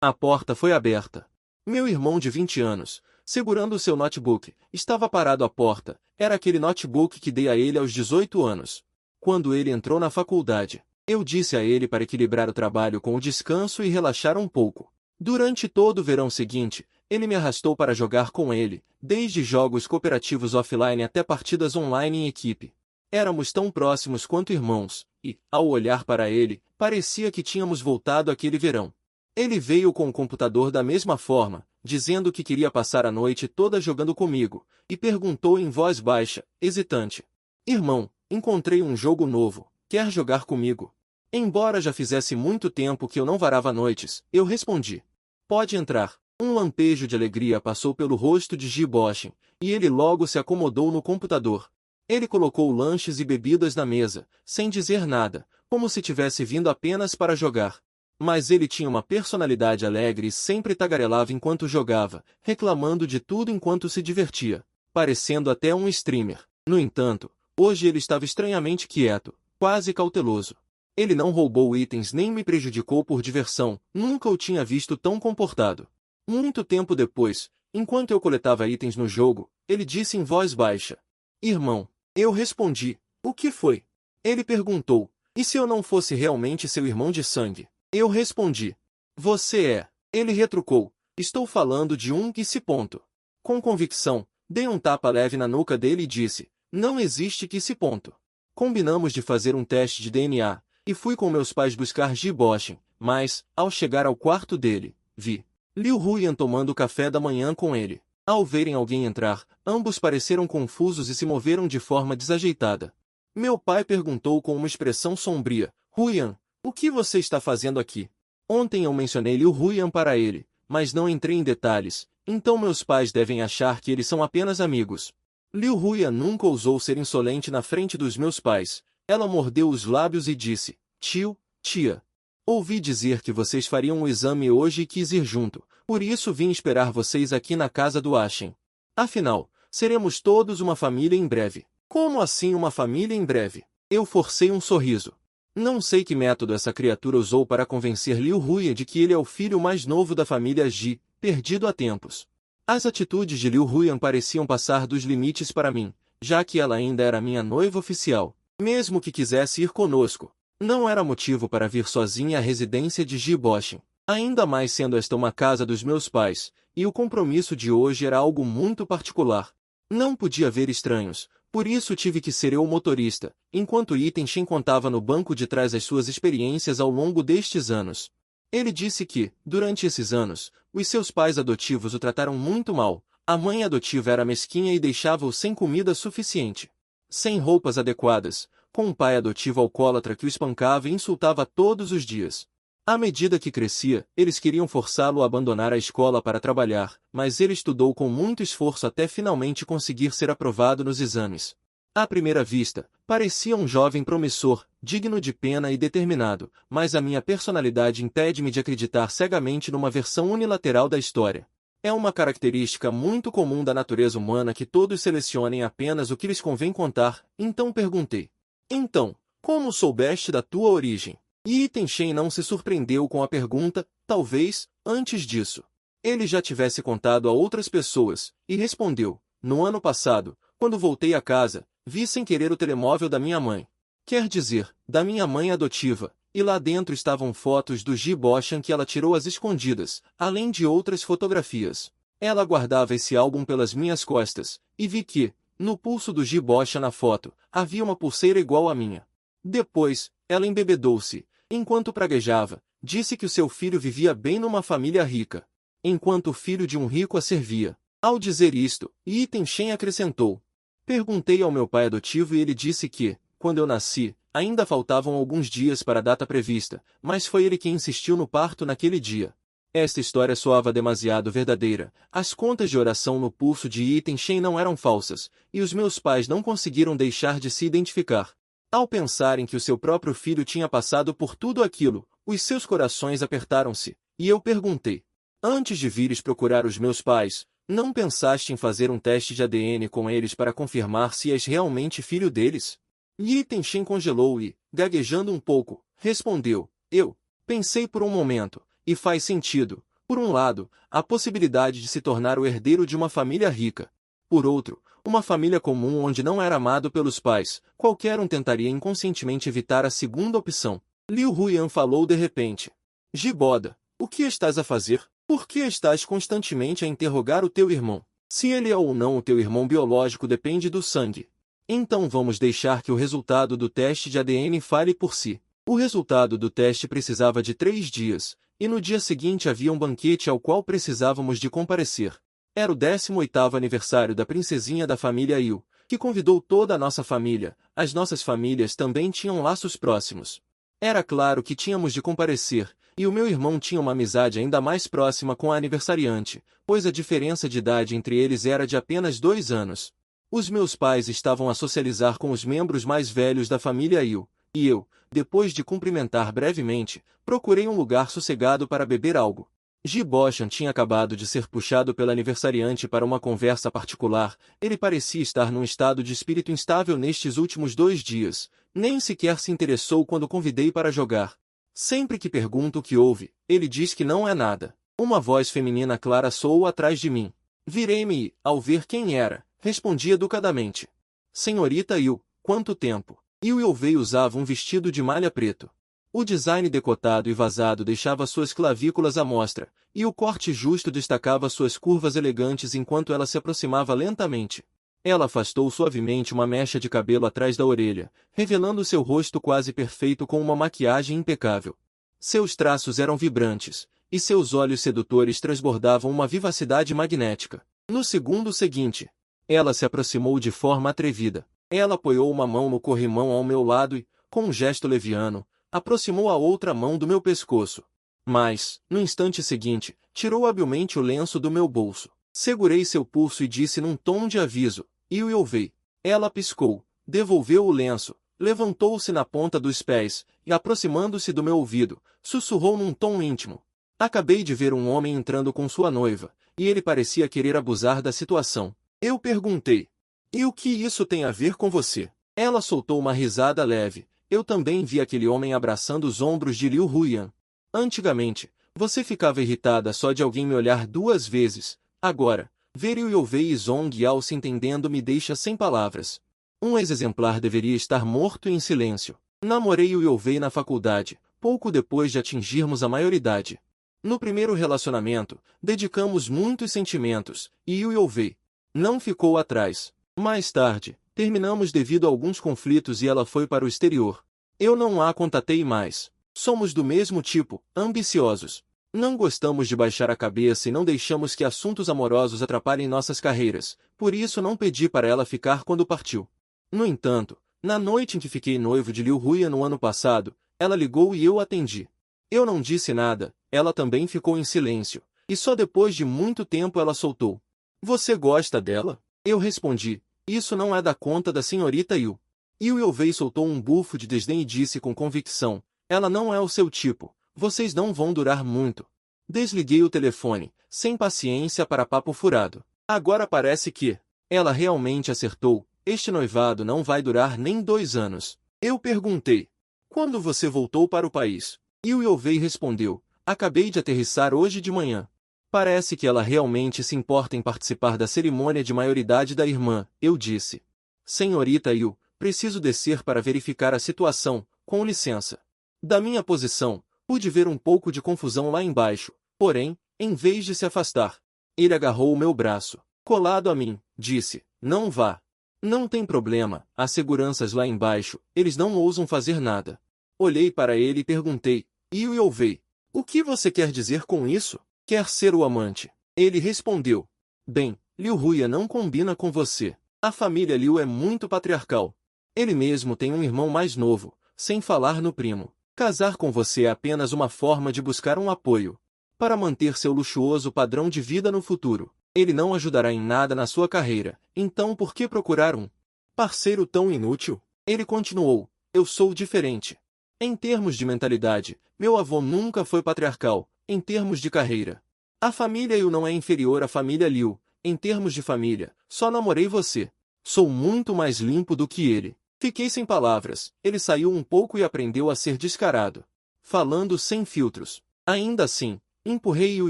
A porta foi aberta. Meu irmão de 20 anos, segurando o seu notebook, estava parado à porta. Era aquele notebook que dei a ele aos 18 anos. Quando ele entrou na faculdade, eu disse a ele para equilibrar o trabalho com o descanso e relaxar um pouco. Durante todo o verão seguinte, ele me arrastou para jogar com ele, desde jogos cooperativos offline até partidas online em equipe. Éramos tão próximos quanto irmãos, e, ao olhar para ele, parecia que tínhamos voltado aquele verão. Ele veio com o computador da mesma forma, dizendo que queria passar a noite toda jogando comigo, e perguntou em voz baixa, hesitante: "Irmão, encontrei um jogo novo, quer jogar comigo? Embora já fizesse muito tempo que eu não varava noites, eu respondi. Pode entrar. Um lampejo de alegria passou pelo rosto de Giboshin, e ele logo se acomodou no computador. Ele colocou lanches e bebidas na mesa, sem dizer nada, como se tivesse vindo apenas para jogar. Mas ele tinha uma personalidade alegre e sempre tagarelava enquanto jogava, reclamando de tudo enquanto se divertia, parecendo até um streamer. No entanto, hoje ele estava estranhamente quieto, quase cauteloso. Ele não roubou itens nem me prejudicou por diversão, nunca o tinha visto tão comportado. Muito tempo depois, enquanto eu coletava itens no jogo, ele disse em voz baixa. Irmão. Eu respondi. O que foi? Ele perguntou. E se eu não fosse realmente seu irmão de sangue? Eu respondi. Você é. Ele retrucou. Estou falando de um que se ponto. Com convicção, dei um tapa leve na nuca dele e disse. Não existe que se ponto. Combinamos de fazer um teste de DNA, e fui com meus pais buscar Giboshin, mas, ao chegar ao quarto dele, vi Liu Huyan tomando café da manhã com ele. Ao verem alguém entrar, ambos pareceram confusos e se moveram de forma desajeitada. Meu pai perguntou com uma expressão sombria, Huyan, o que você está fazendo aqui? Ontem eu mencionei Liu Huyan para ele, mas não entrei em detalhes, então meus pais devem achar que eles são apenas amigos. Liu Huyan nunca ousou ser insolente na frente dos meus pais. Ela mordeu os lábios e disse, tio, tia. Ouvi dizer que vocês fariam o exame hoje e quis ir junto, por isso vim esperar vocês aqui na casa do Ashen. Afinal, seremos todos uma família em breve. Como assim uma família em breve? Eu forcei um sorriso. Não sei que método essa criatura usou para convencer Liu Huyan de que ele é o filho mais novo da família Ji, perdido há tempos. As atitudes de Liu Huyan pareciam passar dos limites para mim, já que ela ainda era minha noiva oficial. Mesmo que quisesse ir conosco, não era motivo para vir sozinha à residência de Giboshin, ainda mais sendo esta uma casa dos meus pais, e o compromisso de hoje era algo muito particular. Não podia ver estranhos, por isso tive que ser eu o motorista, enquanto Iten Shen contava no banco de trás as suas experiências ao longo destes anos. Ele disse que, durante esses anos, os seus pais adotivos o trataram muito mal, a mãe adotiva era mesquinha e deixava-o sem comida suficiente, sem roupas adequadas, com um pai adotivo alcoólatra que o espancava e insultava todos os dias. À medida que crescia, eles queriam forçá-lo a abandonar a escola para trabalhar, mas ele estudou com muito esforço até finalmente conseguir ser aprovado nos exames. À primeira vista, parecia um jovem promissor, digno de pena e determinado, mas a minha personalidade impede-me de acreditar cegamente numa versão unilateral da história. É uma característica muito comum da natureza humana que todos selecionem apenas o que lhes convém contar, então perguntei. Então, como soubeste da tua origem? E Iten Shen não se surpreendeu com a pergunta, talvez, antes disso, ele já tivesse contado a outras pessoas, e respondeu, no ano passado, quando voltei a casa, vi sem querer o telemóvel da minha mãe. Quer dizer, da minha mãe adotiva, e lá dentro estavam fotos do Giboshin que ela tirou às escondidas, além de outras fotografias. Ela guardava esse álbum pelas minhas costas, e vi que, no pulso do Giboshin na foto, havia uma pulseira igual à minha. Depois, ela embebedou-se. Enquanto praguejava, disse que o seu filho vivia bem numa família rica, enquanto o filho de um rico a servia. Ao dizer isto, Iten Shen acrescentou. Perguntei ao meu pai adotivo e ele disse que, quando eu nasci, ainda faltavam alguns dias para a data prevista, mas foi ele quem insistiu no parto naquele dia. Esta história soava demasiado verdadeira. As contas de oração no pulso de Iten Shen não eram falsas, e os meus pais não conseguiram deixar de se identificar. Ao pensarem que o seu próprio filho tinha passado por tudo aquilo, os seus corações apertaram-se, e eu perguntei. Antes de vires procurar os meus pais, não pensaste em fazer um teste de ADN com eles para confirmar se és realmente filho deles? Iten Shen congelou e, gaguejando um pouco, respondeu, eu pensei por um momento, e faz sentido, por um lado, a possibilidade de se tornar o herdeiro de uma família rica. Por outro, uma família comum onde não era amado pelos pais, qualquer um tentaria inconscientemente evitar a segunda opção. Liu Huyan falou de repente. Giboda, o que estás a fazer? Por que estás constantemente a interrogar o teu irmão? Se ele é ou não o teu irmão biológico depende do sangue. Então vamos deixar que o resultado do teste de ADN fale por si. O resultado do teste precisava de 3 dias, e no dia seguinte havia um banquete ao qual precisávamos de comparecer. Era o 18º aniversário da princesinha da família Yu, que convidou toda a nossa família. As nossas famílias também tinham laços próximos. Era claro que tínhamos de comparecer, e o meu irmão tinha uma amizade ainda mais próxima com a aniversariante, pois a diferença de idade entre eles era de apenas 2 anos. Os meus pais estavam a socializar com os membros mais velhos da família Yu, e eu, depois de cumprimentar brevemente, procurei um lugar sossegado para beber algo. Ji-Boshan tinha acabado de ser puxado pela aniversariante para uma conversa particular. Ele parecia estar num estado de espírito instável nestes últimos 2 dias. Nem sequer se interessou quando convidei para jogar. Sempre que pergunto o que houve, ele diz que não é nada. Uma voz feminina clara soou atrás de mim. Virei-me e, ao ver quem era, respondi educadamente. Senhorita Yu, quanto tempo? Yu Yovei usava um vestido de malha preto. O design decotado e vazado deixava suas clavículas à mostra, e o corte justo destacava suas curvas elegantes enquanto ela se aproximava lentamente. Ela afastou suavemente uma mecha de cabelo atrás da orelha, revelando seu rosto quase perfeito com uma maquiagem impecável. Seus traços eram vibrantes, e seus olhos sedutores transbordavam uma vivacidade magnética. No segundo seguinte, ela se aproximou de forma atrevida. Ela apoiou uma mão no corrimão ao meu lado e, com um gesto leviano, aproximou a outra mão do meu pescoço. Mas, no instante seguinte, tirou habilmente o lenço do meu bolso. Segurei seu pulso e disse num tom de aviso, Yu Yovei. Ela piscou, devolveu o lenço, levantou-se na ponta dos pés, e aproximando-se do meu ouvido, sussurrou num tom íntimo. Acabei de ver um homem entrando com sua noiva, e ele parecia querer abusar da situação. Eu perguntei, e o que isso tem a ver com você? Ela soltou uma risada leve. Eu também vi aquele homem abraçando os ombros de Liu Huyan. Antigamente, você ficava irritada só de alguém me olhar 2 vezes. Agora, ver Yu Yovei e Zhong Yao se entendendo me deixa sem palavras. Um ex-exemplar deveria estar morto em silêncio. Namorei Yu Yovei na faculdade, pouco depois de atingirmos a maioridade. No primeiro relacionamento, dedicamos muitos sentimentos, e Yu Yovei não ficou atrás. Mais tarde, terminamos devido a alguns conflitos e ela foi para o exterior. Eu não a contatei mais. Somos do mesmo tipo, ambiciosos. Não gostamos de baixar a cabeça e não deixamos que assuntos amorosos atrapalhem nossas carreiras, por isso não pedi para ela ficar quando partiu. No entanto, na noite em que fiquei noivo de Liu Huyan no ano passado, ela ligou e eu atendi. Eu não disse nada, ela também ficou em silêncio, e só depois de muito tempo ela soltou. Você gosta dela? Eu respondi. Isso não é da conta da senhorita Yu. Yu Yovei soltou um bufo de desdém e disse com convicção, ela não é o seu tipo, vocês não vão durar muito. Desliguei o telefone, sem paciência para papo furado. Agora parece que ela realmente acertou, este noivado não vai durar nem 2 anos. Eu perguntei, quando você voltou para o país? Yu Yovei respondeu, acabei de aterrissar hoje de manhã. Parece que ela realmente se importa em participar da cerimônia de maioridade da irmã, eu disse. Senhorita Yu, preciso descer para verificar a situação, com licença. Da minha posição, pude ver um pouco de confusão lá embaixo, porém, em vez de se afastar, ele agarrou o meu braço. Colado a mim, disse, não vá. Não tem problema, há seguranças lá embaixo, eles não ousam fazer nada. Olhei para ele e perguntei, Yu Yovei, o que você quer dizer com isso? Quer ser o amante? Ele respondeu. Bem, Liu Huyan não combina com você. A família Liu é muito patriarcal. Ele mesmo tem um irmão mais novo, sem falar no primo. Casar com você é apenas uma forma de buscar um apoio para manter seu luxuoso padrão de vida no futuro. Ele não ajudará em nada na sua carreira, então por que procurar um parceiro tão inútil? Ele continuou, eu sou diferente. Em termos de mentalidade, meu avô nunca foi patriarcal. Em termos de carreira, a família Yu não é inferior à família Liu. Em termos de família, só namorei você. Sou muito mais limpo do que ele. Fiquei sem palavras. Ele saiu um pouco e aprendeu a ser descarado, falando sem filtros. Ainda assim, empurrei Yu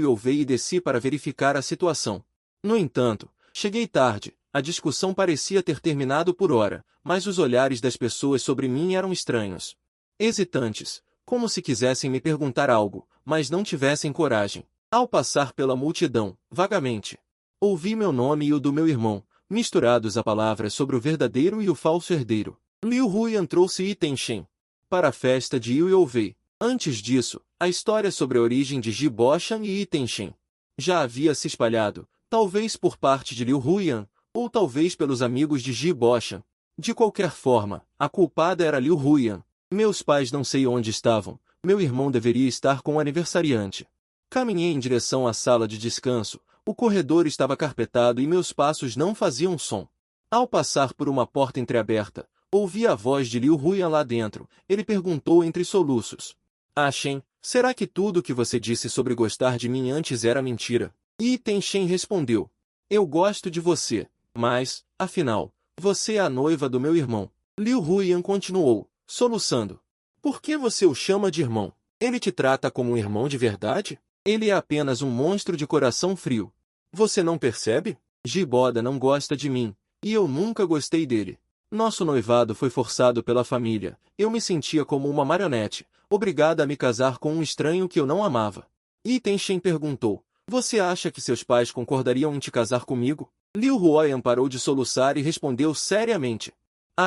Yovei e desci para verificar a situação. No entanto, cheguei tarde. A discussão parecia ter terminado por hora, mas os olhares das pessoas sobre mim eram estranhos. Hesitantes, como se quisessem me perguntar algo, mas não tivessem coragem. Ao passar pela multidão, vagamente, ouvi meu nome e o do meu irmão, misturados a palavras sobre o verdadeiro e o falso herdeiro. Liu Huyan trouxe Itenshen para a festa de Yu Yovei. Antes disso, a história sobre a origem de Ji-Boshan e Itenshen já havia se espalhado, talvez por parte de Liu Huyan, Ou talvez pelos amigos de Ji Boshan. De qualquer forma, a culpada era Liu Huyan. Meus pais não sei onde estavam. Meu irmão deveria estar com o aniversariante. Caminhei em direção à sala de descanso. O corredor estava carpetado e meus passos não faziam som. Ao passar por uma porta entreaberta, ouvi a voz de Liu Huyan lá dentro. Ele perguntou entre soluços. Shen, será que tudo o que você disse sobre gostar de mim antes era mentira? Yi Tenshen respondeu. Eu gosto de você, mas, afinal, você é a noiva do meu irmão. Liu Huyan continuou, soluçando. Por que você o chama de irmão? Ele te trata como um irmão de verdade? Ele é apenas um monstro de coração frio. Você não percebe? Ji Boda não gosta de mim, e eu nunca gostei dele. Nosso noivado foi forçado pela família. Eu me sentia como uma marionete, obrigada a me casar com um estranho que eu não amava. Yi Tenshen perguntou. Você acha que seus pais concordariam em te casar comigo? Liu Huyan parou de soluçar e respondeu seriamente.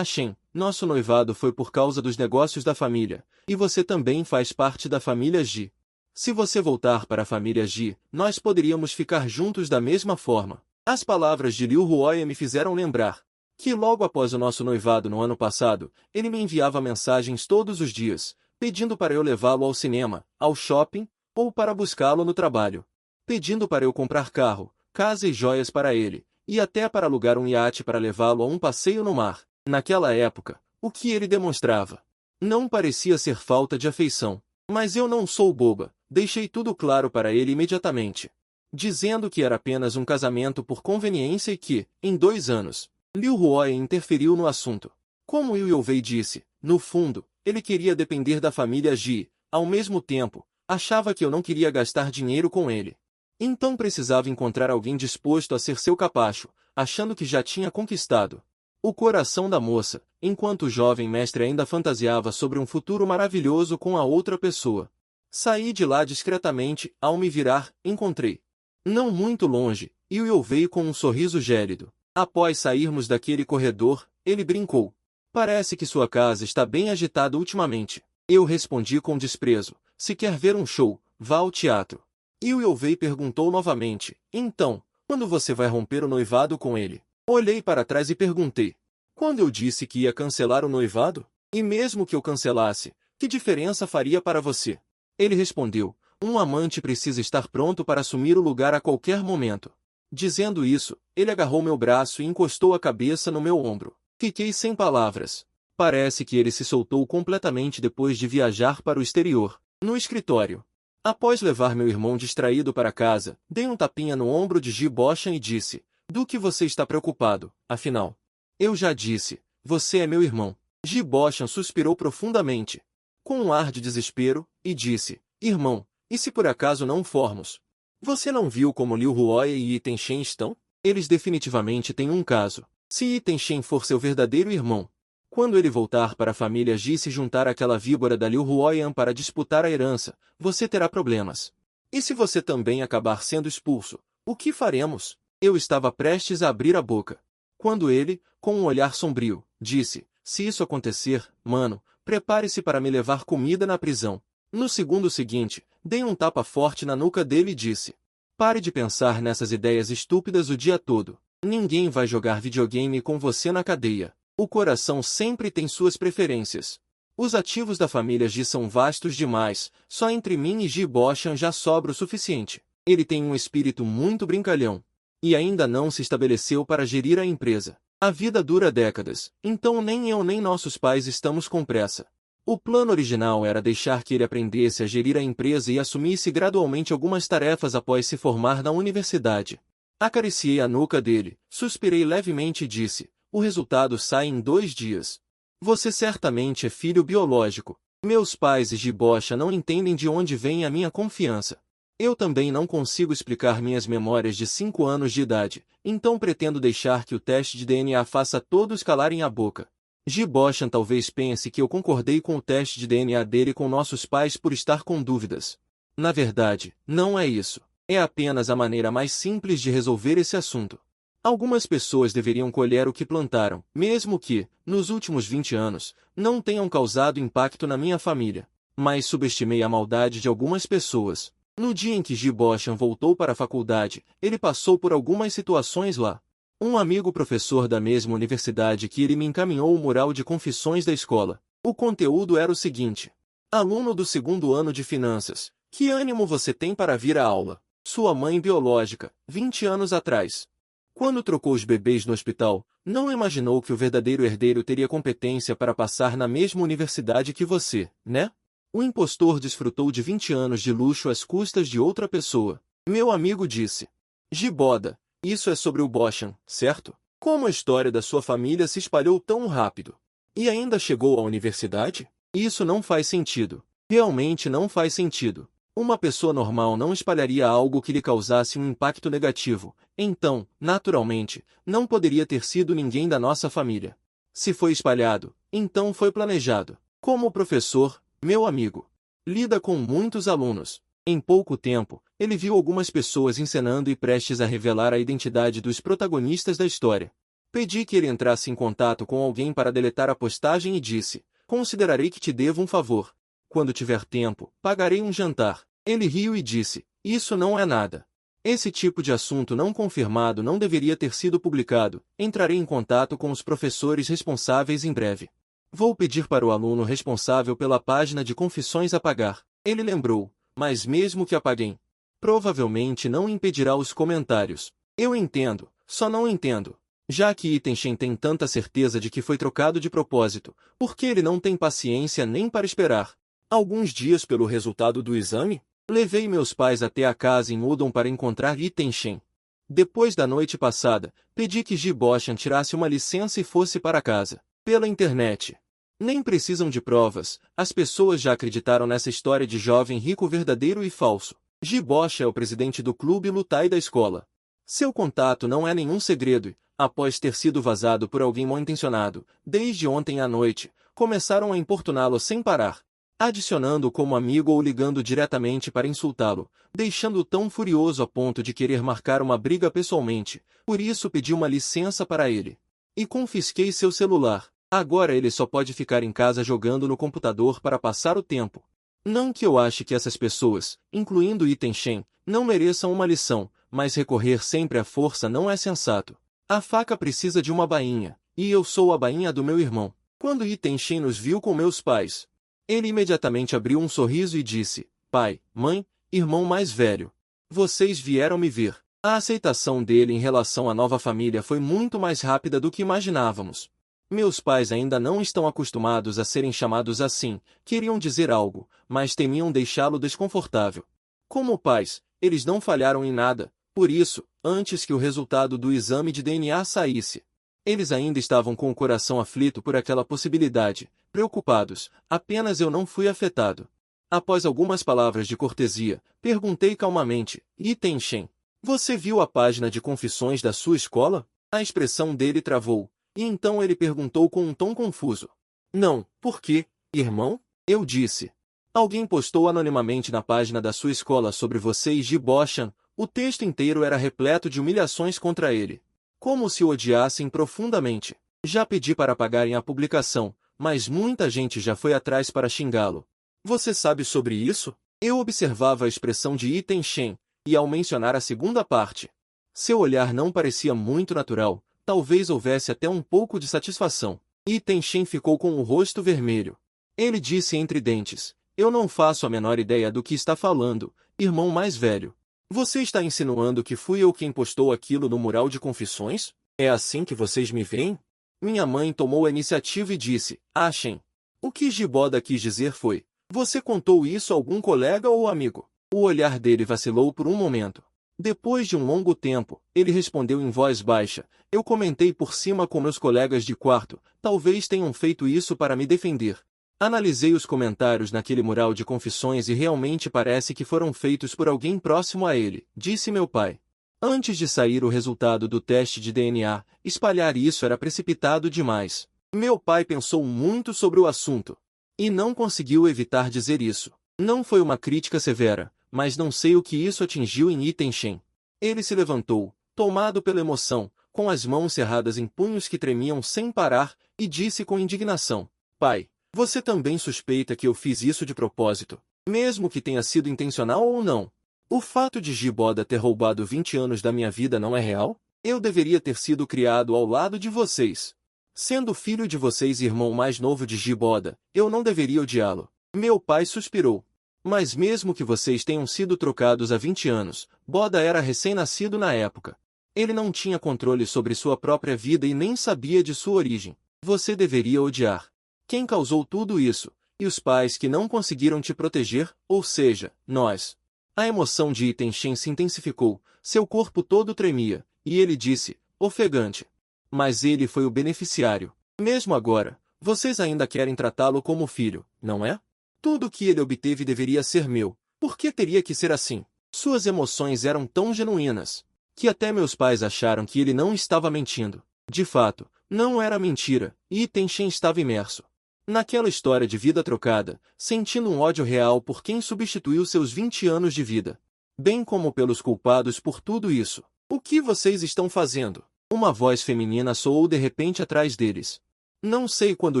Shen, nosso noivado foi por causa dos negócios da família, e você também faz parte da família Ji. Se você voltar para a família Ji, nós poderíamos ficar juntos da mesma forma. As palavras de Liu Huyan me fizeram lembrar que logo após o nosso noivado no ano passado, ele me enviava mensagens todos os dias, pedindo para eu levá-lo ao cinema, ao shopping, ou para buscá-lo no trabalho. Pedindo para eu comprar carro, casa e joias para ele, e até para alugar um iate para levá-lo a um passeio no mar. Naquela época, o que ele demonstrava? Não parecia ser falta de afeição. Mas eu não sou boba, deixei tudo claro para ele imediatamente. Dizendo que era apenas um casamento por conveniência e que, em 2 anos, Liu Huyan interferiu no assunto. Como Liu Yovei disse, no fundo, ele queria depender da família Ji, ao mesmo tempo, achava que eu não queria gastar dinheiro com ele. Então precisava encontrar alguém disposto a ser seu capacho, achando que já tinha conquistado o coração da moça, enquanto o jovem mestre ainda fantasiava sobre um futuro maravilhoso com a outra pessoa. Saí de lá discretamente, ao me virar, encontrei. Não muito longe, Liu veio com um sorriso gélido. Após sairmos daquele corredor, ele brincou. Parece que sua casa está bem agitada ultimamente. Eu respondi com desprezo. Se quer ver um show, vá ao teatro. Liu perguntou novamente. Então, quando você vai romper o noivado com ele? Olhei para trás e perguntei. Quando eu disse que ia cancelar o noivado? E mesmo que eu cancelasse, que diferença faria para você? Ele respondeu. Um amante precisa estar pronto para assumir o lugar a qualquer momento. Dizendo isso, ele agarrou meu braço e encostou a cabeça no meu ombro. Fiquei sem palavras. Parece que ele se soltou completamente depois de viajar para o exterior. No escritório. Após levar meu irmão distraído para casa, dei um tapinha no ombro de Ji Boshan e disse. Do que você está preocupado, afinal? Eu já disse, você é meu irmão. Ji Boshan suspirou profundamente, com um ar de desespero, e disse, irmão, e se por acaso não formos? Você não viu como Liu Huyan e Yi Tenshen estão? Eles definitivamente têm um caso. Se Yi Tenshen for seu verdadeiro irmão, quando ele voltar para a família Ji e se juntar àquela víbora da Liu Huyan para disputar a herança, você terá problemas. E se você também acabar sendo expulso, o que faremos? Eu estava prestes a abrir a boca. Quando ele, com um olhar sombrio, disse, se isso acontecer, mano, prepare-se para me levar comida na prisão. No segundo seguinte, dei um tapa forte na nuca dele e disse, pare de pensar nessas ideias estúpidas o dia todo. Ninguém vai jogar videogame com você na cadeia. O coração sempre tem suas preferências. Os ativos da família Ji são vastos demais, só entre mim e Ji Boshan já sobra o suficiente. Ele tem um espírito muito brincalhão. E ainda não se estabeleceu para gerir a empresa. A vida dura décadas, então nem eu nem nossos pais estamos com pressa. O plano original era deixar que ele aprendesse a gerir a empresa e assumisse gradualmente algumas tarefas após se formar na universidade. Acariciei a nuca dele, suspirei levemente e disse, o resultado sai em 2 dias. Você certamente é filho biológico. Meus pais e Ji Boshan não entendem de onde vem a minha confiança. Eu também não consigo explicar minhas memórias de 5 anos de idade, então pretendo deixar que o teste de DNA faça todos calarem a boca. Ji Boshan talvez pense que eu concordei com o teste de DNA dele com nossos pais por estar com dúvidas. Na verdade, não é isso. É apenas a maneira mais simples de resolver esse assunto. Algumas pessoas deveriam colher o que plantaram, mesmo que, nos últimos 20 anos, não tenham causado impacto na minha família. Mas subestimei a maldade de algumas pessoas. No dia em que Ji Boshan voltou para a faculdade, ele passou por algumas situações lá. Um amigo professor da mesma universidade que ele me encaminhou o mural de confissões da escola. O conteúdo era o seguinte: aluno do segundo ano de finanças, que ânimo você tem para vir à aula? Sua mãe biológica, 20 anos atrás. Quando trocou os bebês no hospital, não imaginou que o verdadeiro herdeiro teria competência para passar na mesma universidade que você, né? O impostor desfrutou de 20 anos de luxo às custas de outra pessoa. Meu amigo disse: Giboda, isso é sobre o Boshan, certo? Como a história da sua família se espalhou tão rápido? E ainda chegou à universidade? Isso não faz sentido. Realmente não faz sentido. Uma pessoa normal não espalharia algo que lhe causasse um impacto negativo. Então, naturalmente, não poderia ter sido ninguém da nossa família. Se foi espalhado, então foi planejado. Como professor, meu amigo lida com muitos alunos. Em pouco tempo, ele viu algumas pessoas encenando e prestes a revelar a identidade dos protagonistas da história. Pedi que ele entrasse em contato com alguém para deletar a postagem e disse: considerarei que te devo um favor. Quando tiver tempo, pagarei um jantar. Ele riu e disse: isso não é nada. Esse tipo de assunto não confirmado não deveria ter sido publicado. Entrarei em contato com os professores responsáveis em breve. Vou pedir para o aluno responsável pela página de confissões apagar. Ele lembrou: mas mesmo que apaguem, provavelmente não impedirá os comentários. Eu entendo, só não entendo. Já que Itenshen tem tanta certeza de que foi trocado de propósito, por que ele não tem paciência nem para esperar alguns dias pelo resultado do exame? Levei meus pais até a casa em Udon para encontrar Itenshen. Depois da noite passada, pedi que Jiboshan tirasse uma licença e fosse para casa. Pela internet. Nem precisam de provas, as pessoas já acreditaram nessa história de jovem rico verdadeiro e falso. Jibosha é o presidente do clube Lutai da escola. Seu contato não é nenhum segredo e, após ter sido vazado por alguém mal-intencionado, desde ontem à noite, começaram a importuná-lo sem parar, adicionando-o como amigo ou ligando diretamente para insultá-lo, deixando-o tão furioso a ponto de querer marcar uma briga pessoalmente. Por isso pedi uma licença para ele. E confisquei seu celular. Agora ele só pode ficar em casa jogando no computador para passar o tempo. Não que eu ache que essas pessoas, incluindo Itenshen, não mereçam uma lição, mas recorrer sempre à força não é sensato. A faca precisa de uma bainha, e eu sou a bainha do meu irmão. Quando Itenshen nos viu com meus pais, ele imediatamente abriu um sorriso e disse: pai, mãe, irmão mais velho, vocês vieram me ver. A aceitação dele em relação à nova família foi muito mais rápida do que imaginávamos. Meus pais ainda não estão acostumados a serem chamados assim, queriam dizer algo, mas temiam deixá-lo desconfortável. Como pais, eles não falharam em nada, por isso, antes que o resultado do exame de DNA saísse, eles ainda estavam com o coração aflito por aquela possibilidade, preocupados, apenas eu não fui afetado. Após algumas palavras de cortesia, perguntei calmamente: Itenshen, você viu a página de confissões da sua escola? A expressão dele travou. E então ele perguntou com um tom confuso: não, por quê, irmão? Eu disse: alguém postou anonimamente na página da sua escola sobre você e Jiboshan. O texto inteiro era repleto de humilhações contra ele. Como se o odiassem profundamente. Já pedi para apagarem a publicação, mas muita gente já foi atrás para xingá-lo. Você sabe sobre isso? Eu observava a expressão de Itenshen, e ao mencionar a segunda parte, seu olhar não parecia muito natural. Talvez houvesse até um pouco de satisfação. Itenshen ficou com o rosto vermelho. Ele disse entre dentes: eu não faço a menor ideia do que está falando, irmão mais velho. Você está insinuando que fui eu quem postou aquilo no mural de confissões? É assim que vocês me veem? Minha mãe tomou a iniciativa e disse: Achem. O que Giboda quis dizer foi: você contou isso a algum colega ou amigo? O olhar dele vacilou por um momento. Depois de um longo tempo, ele respondeu em voz baixa: eu comentei por cima com meus colegas de quarto, talvez tenham feito isso para me defender. Analisei os comentários naquele mural de confissões e realmente parece que foram feitos por alguém próximo a ele, disse meu pai. Antes de sair o resultado do teste de DNA, espalhar isso era precipitado demais. Meu pai pensou muito sobre o assunto. E não conseguiu evitar dizer isso. Não foi uma crítica severa, mas não sei o que isso atingiu em Itenshen. Ele se levantou, tomado pela emoção, com as mãos cerradas em punhos que tremiam sem parar, e disse com indignação: pai, você também suspeita que eu fiz isso de propósito, mesmo que tenha sido intencional ou não? O fato de Giboda ter roubado 20 anos da minha vida não é real? Eu deveria ter sido criado ao lado de vocês. Sendo filho de vocês e irmão mais novo de Giboda, eu não deveria odiá-lo. Meu pai suspirou. Mas mesmo que vocês tenham sido trocados há 20 anos, Boda era recém-nascido na época. Ele não tinha controle sobre sua própria vida e nem sabia de sua origem. Você deveria odiar quem causou tudo isso, e os pais que não conseguiram te proteger, ou seja, nós. A emoção de Itenshin se intensificou, seu corpo todo tremia, e ele disse, ofegante. Mas ele foi o beneficiário. Mesmo agora, vocês ainda querem tratá-lo como filho, não é? Tudo que ele obteve deveria ser meu. Por que teria que ser assim? Suas emoções eram tão genuínas, que até meus pais acharam que ele não estava mentindo. De fato, não era mentira, e Itenshin estava imerso naquela história de vida trocada, sentindo um ódio real por quem substituiu seus 20 anos de vida. Bem como pelos culpados por tudo isso. O que vocês estão fazendo? Uma voz feminina soou de repente atrás deles. Não sei quando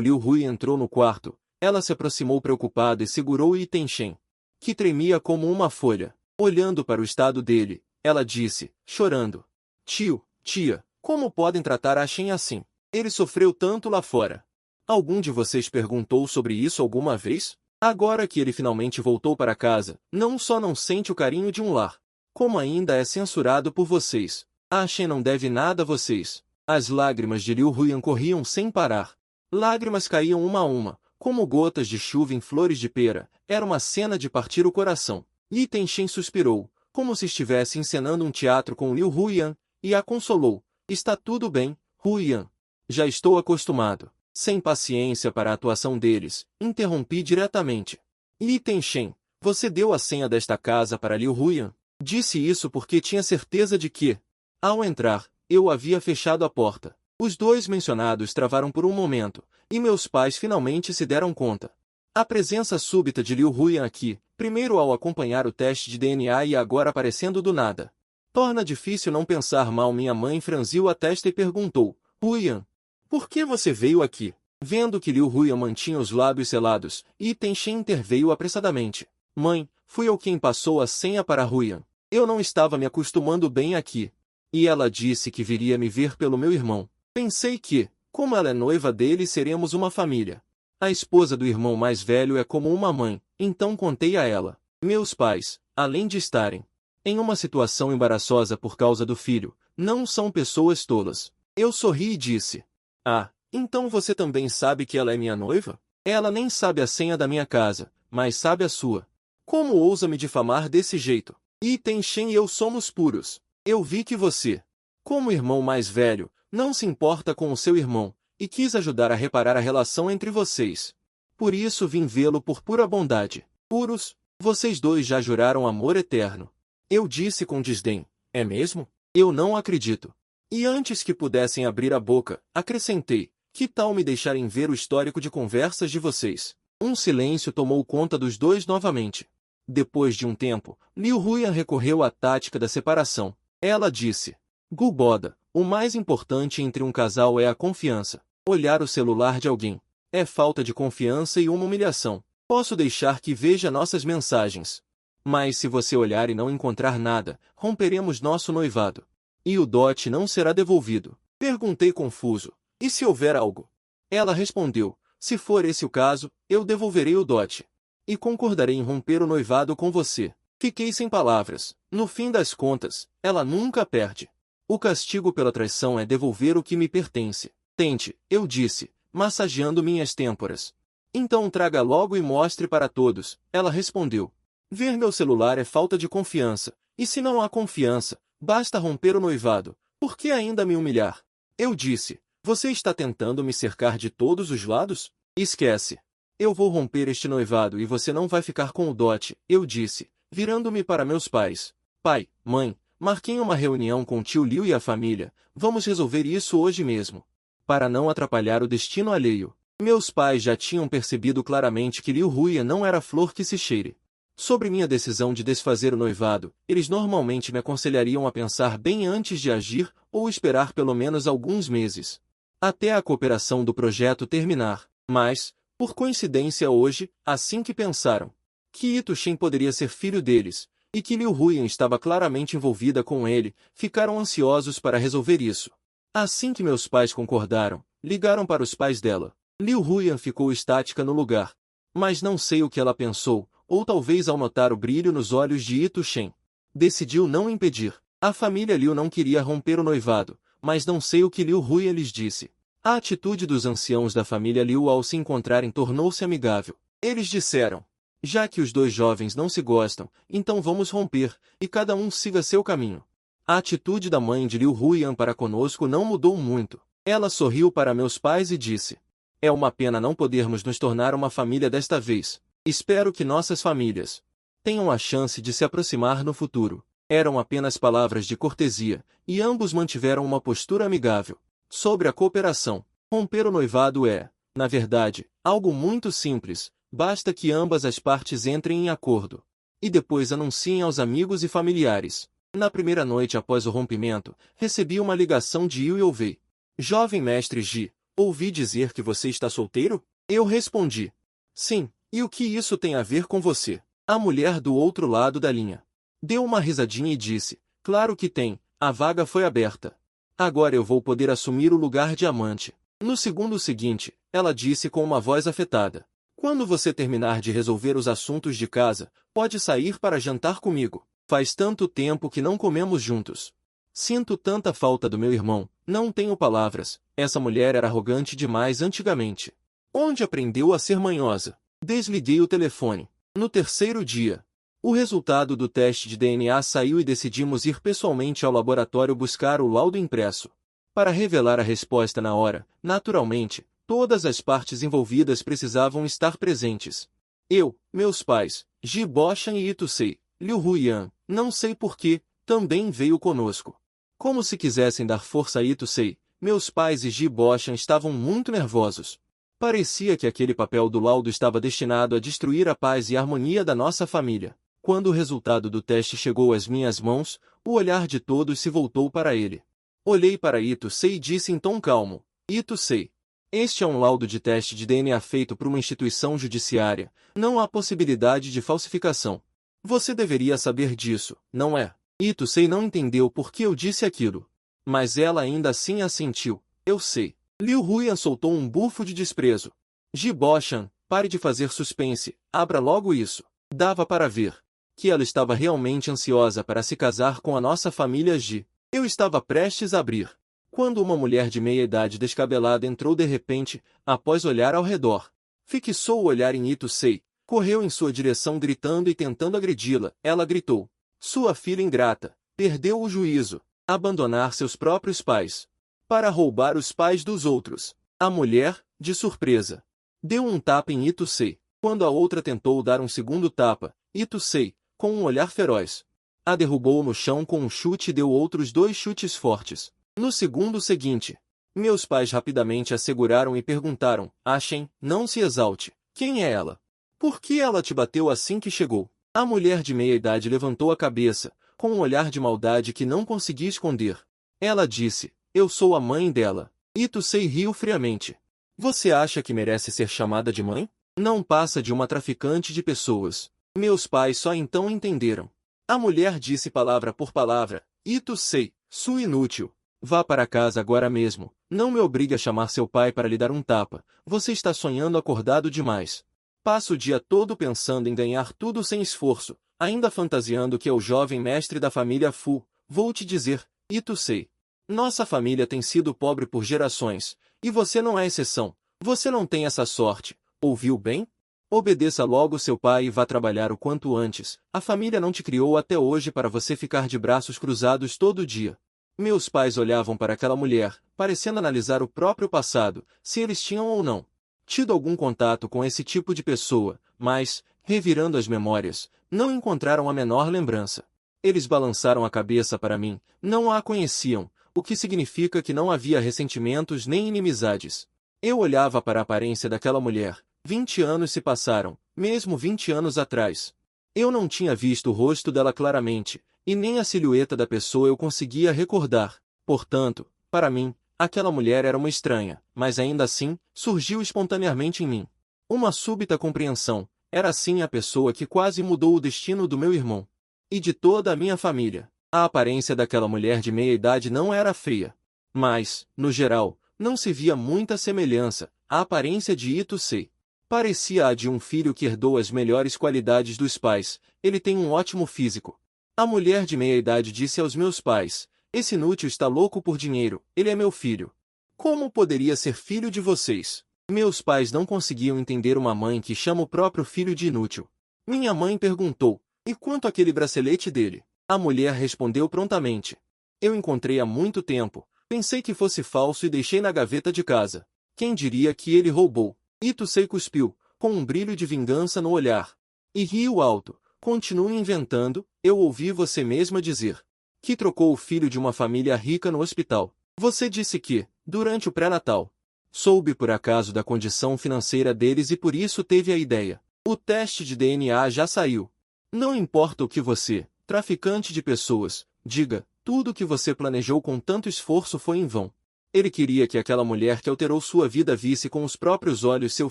Liu Hui entrou no quarto, ela se aproximou preocupada e segurou Itenshin, que tremia como uma folha. Olhando para o estado dele, ela disse, chorando. Tio, tia, como podem tratar a Shen assim? Ele sofreu tanto lá fora. Algum de vocês perguntou sobre isso alguma vez? Agora que ele finalmente voltou para casa, não só não sente o carinho de um lar, como ainda é censurado por vocês. A Shen não deve nada a vocês. As lágrimas de Liu Huyan corriam sem parar. Lágrimas caíam uma a uma, como gotas de chuva em flores de pera. Era uma cena de partir o coração. Li Tenshin suspirou, como se estivesse encenando um teatro com Liu Huyan, e a consolou. Está tudo bem, Huyan. Já estou acostumado. Sem paciência para a atuação deles, interrompi diretamente. Li Tenshin, você deu a senha desta casa para Liu Huyan? Disse isso porque tinha certeza de que, ao entrar, eu havia fechado a porta. Os dois mencionados travaram por um momento, e meus pais finalmente se deram conta. A presença súbita de Liu Huyan aqui, primeiro ao acompanhar o teste de DNA e agora aparecendo do nada, torna difícil não pensar mal. Minha mãe franziu a testa e perguntou, Huyan, por que você veio aqui? Vendo que Liu Huyan mantinha os lábios selados, Itenshin interveio apressadamente. Mãe, fui eu quem passou a senha para Huyan. Eu não estava me acostumando bem aqui. E ela disse que viria me ver pelo meu irmão. Pensei que, como ela é noiva dele, seremos uma família. A esposa do irmão mais velho é como uma mãe, então contei a ela. Meus pais, além de estarem em uma situação embaraçosa por causa do filho, não são pessoas tolas. Eu sorri e disse, ah, então você também sabe que ela é minha noiva? Ela nem sabe a senha da minha casa, mas sabe a sua. Como ousa me difamar desse jeito? Itenshin e eu somos puros. Eu vi que você, como irmão mais velho, não se importa com o seu irmão, e quis ajudar a reparar a relação entre vocês. Por isso vim vê-lo por pura bondade. Puros, vocês dois já juraram amor eterno. Eu disse com desdém, é mesmo? Eu não acredito. E antes que pudessem abrir a boca, acrescentei, que tal me deixarem ver o histórico de conversas de vocês? Um silêncio tomou conta dos dois novamente. Depois de um tempo, Liu Huyan recorreu à tática da separação. Ela disse, Guboda, o mais importante entre um casal é a confiança. Olhar o celular de alguém é falta de confiança e uma humilhação. Posso deixar que veja nossas mensagens. Mas se você olhar e não encontrar nada, romperemos nosso noivado. E o dote não será devolvido. Perguntei confuso. E se houver algo? Ela respondeu, se for esse o caso, eu devolverei o dote. E concordarei em romper o noivado com você. Fiquei sem palavras. No fim das contas, ela nunca perde. O castigo pela traição é devolver o que me pertence. Tente, eu disse, massageando minhas têmporas. Então traga logo e mostre para todos. Ela respondeu. Ver meu celular é falta de confiança. E se não há confiança, basta romper o noivado. Por que ainda me humilhar? Eu disse, você está tentando me cercar de todos os lados? Esquece. Eu vou romper este noivado e você não vai ficar com o dote, eu disse, virando-me para meus pais. Pai, mãe, marquem uma reunião com o tio Liu e a família, vamos resolver isso hoje mesmo. Para não atrapalhar o destino alheio. Meus pais já tinham percebido claramente que Liu Huyan não era flor que se cheire. Sobre minha decisão de desfazer o noivado, eles normalmente me aconselhariam a pensar bem antes de agir ou esperar pelo menos alguns meses, até a cooperação do projeto terminar. Mas, por coincidência hoje, assim que pensaram que Itenshin poderia ser filho deles, e que Liu Huiyan estava claramente envolvida com ele, ficaram ansiosos para resolver isso. Assim que meus pais concordaram, ligaram para os pais dela. Liu Huiyan ficou estática no lugar. Mas não sei o que ela pensou, ou talvez ao notar o brilho nos olhos de Ito Shen, decidiu não impedir. A família Liu não queria romper o noivado, mas não sei o que Liu Huiyan lhes disse. A atitude dos anciãos da família Liu ao se encontrarem tornou-se amigável. Eles disseram: já que os dois jovens não se gostam, então vamos romper, e cada um siga seu caminho. A atitude da mãe de Liu Huiyan para conosco não mudou muito. Ela sorriu para meus pais e disse: é uma pena não podermos nos tornar uma família desta vez. Espero que nossas famílias tenham a chance de se aproximar no futuro. Eram apenas palavras de cortesia, e ambos mantiveram uma postura amigável. Sobre a cooperação, romper o noivado é, na verdade, algo muito simples, basta que ambas as partes entrem em acordo. E depois anunciem aos amigos e familiares. Na primeira noite após o rompimento, recebi uma ligação de Yu Wei. Jovem mestre Ji, ouvi dizer que você está solteiro? Eu respondi: sim, e o que isso tem a ver com você? A mulher do outro lado da linha deu uma risadinha e disse: claro que tem, a vaga foi aberta. Agora eu vou poder assumir o lugar de amante. No segundo seguinte, ela disse com uma voz afetada: quando você terminar de resolver os assuntos de casa, pode sair para jantar comigo. Faz tanto tempo que não comemos juntos. Sinto tanta falta do meu irmão, não tenho palavras. Essa mulher era arrogante demais antigamente. Onde aprendeu a ser manhosa? Desliguei o telefone. No terceiro dia, o resultado do teste de DNA saiu e decidimos ir pessoalmente ao laboratório buscar o laudo impresso. Para revelar a resposta na hora, naturalmente, todas as partes envolvidas precisavam estar presentes. Eu, meus pais, Ji Boshan e Ito Sei, Liu Huiyan, não sei porquê, também veio conosco. Como se quisessem dar força a Ito Sei, meus pais e Ji Boshan estavam muito nervosos. Parecia que aquele papel do laudo estava destinado a destruir a paz e a harmonia da nossa família. Quando o resultado do teste chegou às minhas mãos, o olhar de todos se voltou para ele. Olhei para Ito Sei e disse em tom calmo: Ito Sei, este é um laudo de teste de DNA feito por uma instituição judiciária. Não há possibilidade de falsificação. Você deveria saber disso, não é? Ito Sei não entendeu por que eu disse aquilo. Mas ela ainda assim assentiu. Eu sei. Liu Huiyan soltou um bufo de desprezo. Ji Boshan, pare de fazer suspense, abra logo isso. Dava para ver que ela estava realmente ansiosa para se casar com a nossa família Ji. Eu estava prestes a abrir, quando uma mulher de meia-idade descabelada entrou de repente, após olhar ao redor. Fixou o olhar em Ito Sei, correu em sua direção gritando e tentando agredi-la. Ela gritou: sua filha ingrata, perdeu o juízo, abandonar seus próprios pais, para roubar os pais dos outros. A mulher, de surpresa, deu um tapa em Ito Sei. Quando a outra tentou dar um segundo tapa, Ito Sei, com um olhar feroz, a derrubou no chão com um chute e deu outros 2 chutes fortes. No segundo seguinte, meus pais rapidamente a seguraram e perguntaram: Ashen, não se exalte. Quem é ela? Por que ela te bateu assim que chegou? A mulher de meia-idade levantou a cabeça, com um olhar de maldade que não conseguia esconder. Ela disse: eu sou a mãe dela. Ito Sei riu friamente. Você acha que merece ser chamada de mãe? Não passa de uma traficante de pessoas. Meus pais só então entenderam. A mulher disse palavra por palavra: Ito Sei, sua inútil. Vá para casa agora mesmo. Não me obrigue a chamar seu pai para lhe dar um tapa. Você está sonhando acordado demais. Passa o dia todo pensando em ganhar tudo sem esforço, ainda fantasiando que é o jovem mestre da família Fu. Vou te dizer, Ito Sei. Nossa família tem sido pobre por gerações, e você não é exceção. Você não tem essa sorte. Ouviu bem? Obedeça logo seu pai e vá trabalhar o quanto antes. A família não te criou até hoje para você ficar de braços cruzados todo dia. Meus pais olhavam para aquela mulher, parecendo analisar o próprio passado, se eles tinham ou não tido algum contato com esse tipo de pessoa, mas, revirando as memórias, não encontraram a menor lembrança. Eles balançaram a cabeça para mim, não a conheciam, o que significa que não havia ressentimentos nem inimizades. Eu olhava para a aparência daquela mulher. 20 anos se passaram, mesmo 20 anos atrás. Eu não tinha visto o rosto dela claramente, e nem a silhueta da pessoa eu conseguia recordar. Portanto, para mim, aquela mulher era uma estranha, mas ainda assim, surgiu espontaneamente em mim uma súbita compreensão. Era assim a pessoa que quase mudou o destino do meu irmão. e de toda a minha família. A aparência daquela mulher de meia-idade não era feia. Mas, no geral, não se via muita semelhança. A aparência de Itusei parecia a de um filho que herdou as melhores qualidades dos pais. Ele tem um ótimo físico. A mulher de meia-idade disse aos meus pais: esse inútil está louco por dinheiro, ele é meu filho. Como poderia ser filho de vocês? Meus pais não conseguiam entender uma mãe que chama o próprio filho de inútil. Minha mãe perguntou: e quanto àquele bracelete dele? A mulher respondeu prontamente: eu encontrei há muito tempo, pensei que fosse falso e deixei na gaveta de casa. Quem diria que ele roubou? Itusei cuspiu, com um brilho de vingança no olhar. E riu alto. Continue inventando, eu ouvi você mesma dizer que trocou o filho de uma família rica no hospital. Você disse que, durante o pré-natal, soube por acaso da condição financeira deles e por isso teve a ideia. O teste de DNA já saiu. Não importa o que você, traficante de pessoas, diga, tudo o que você planejou com tanto esforço foi em vão. Ele queria que aquela mulher que alterou sua vida visse com os próprios olhos seu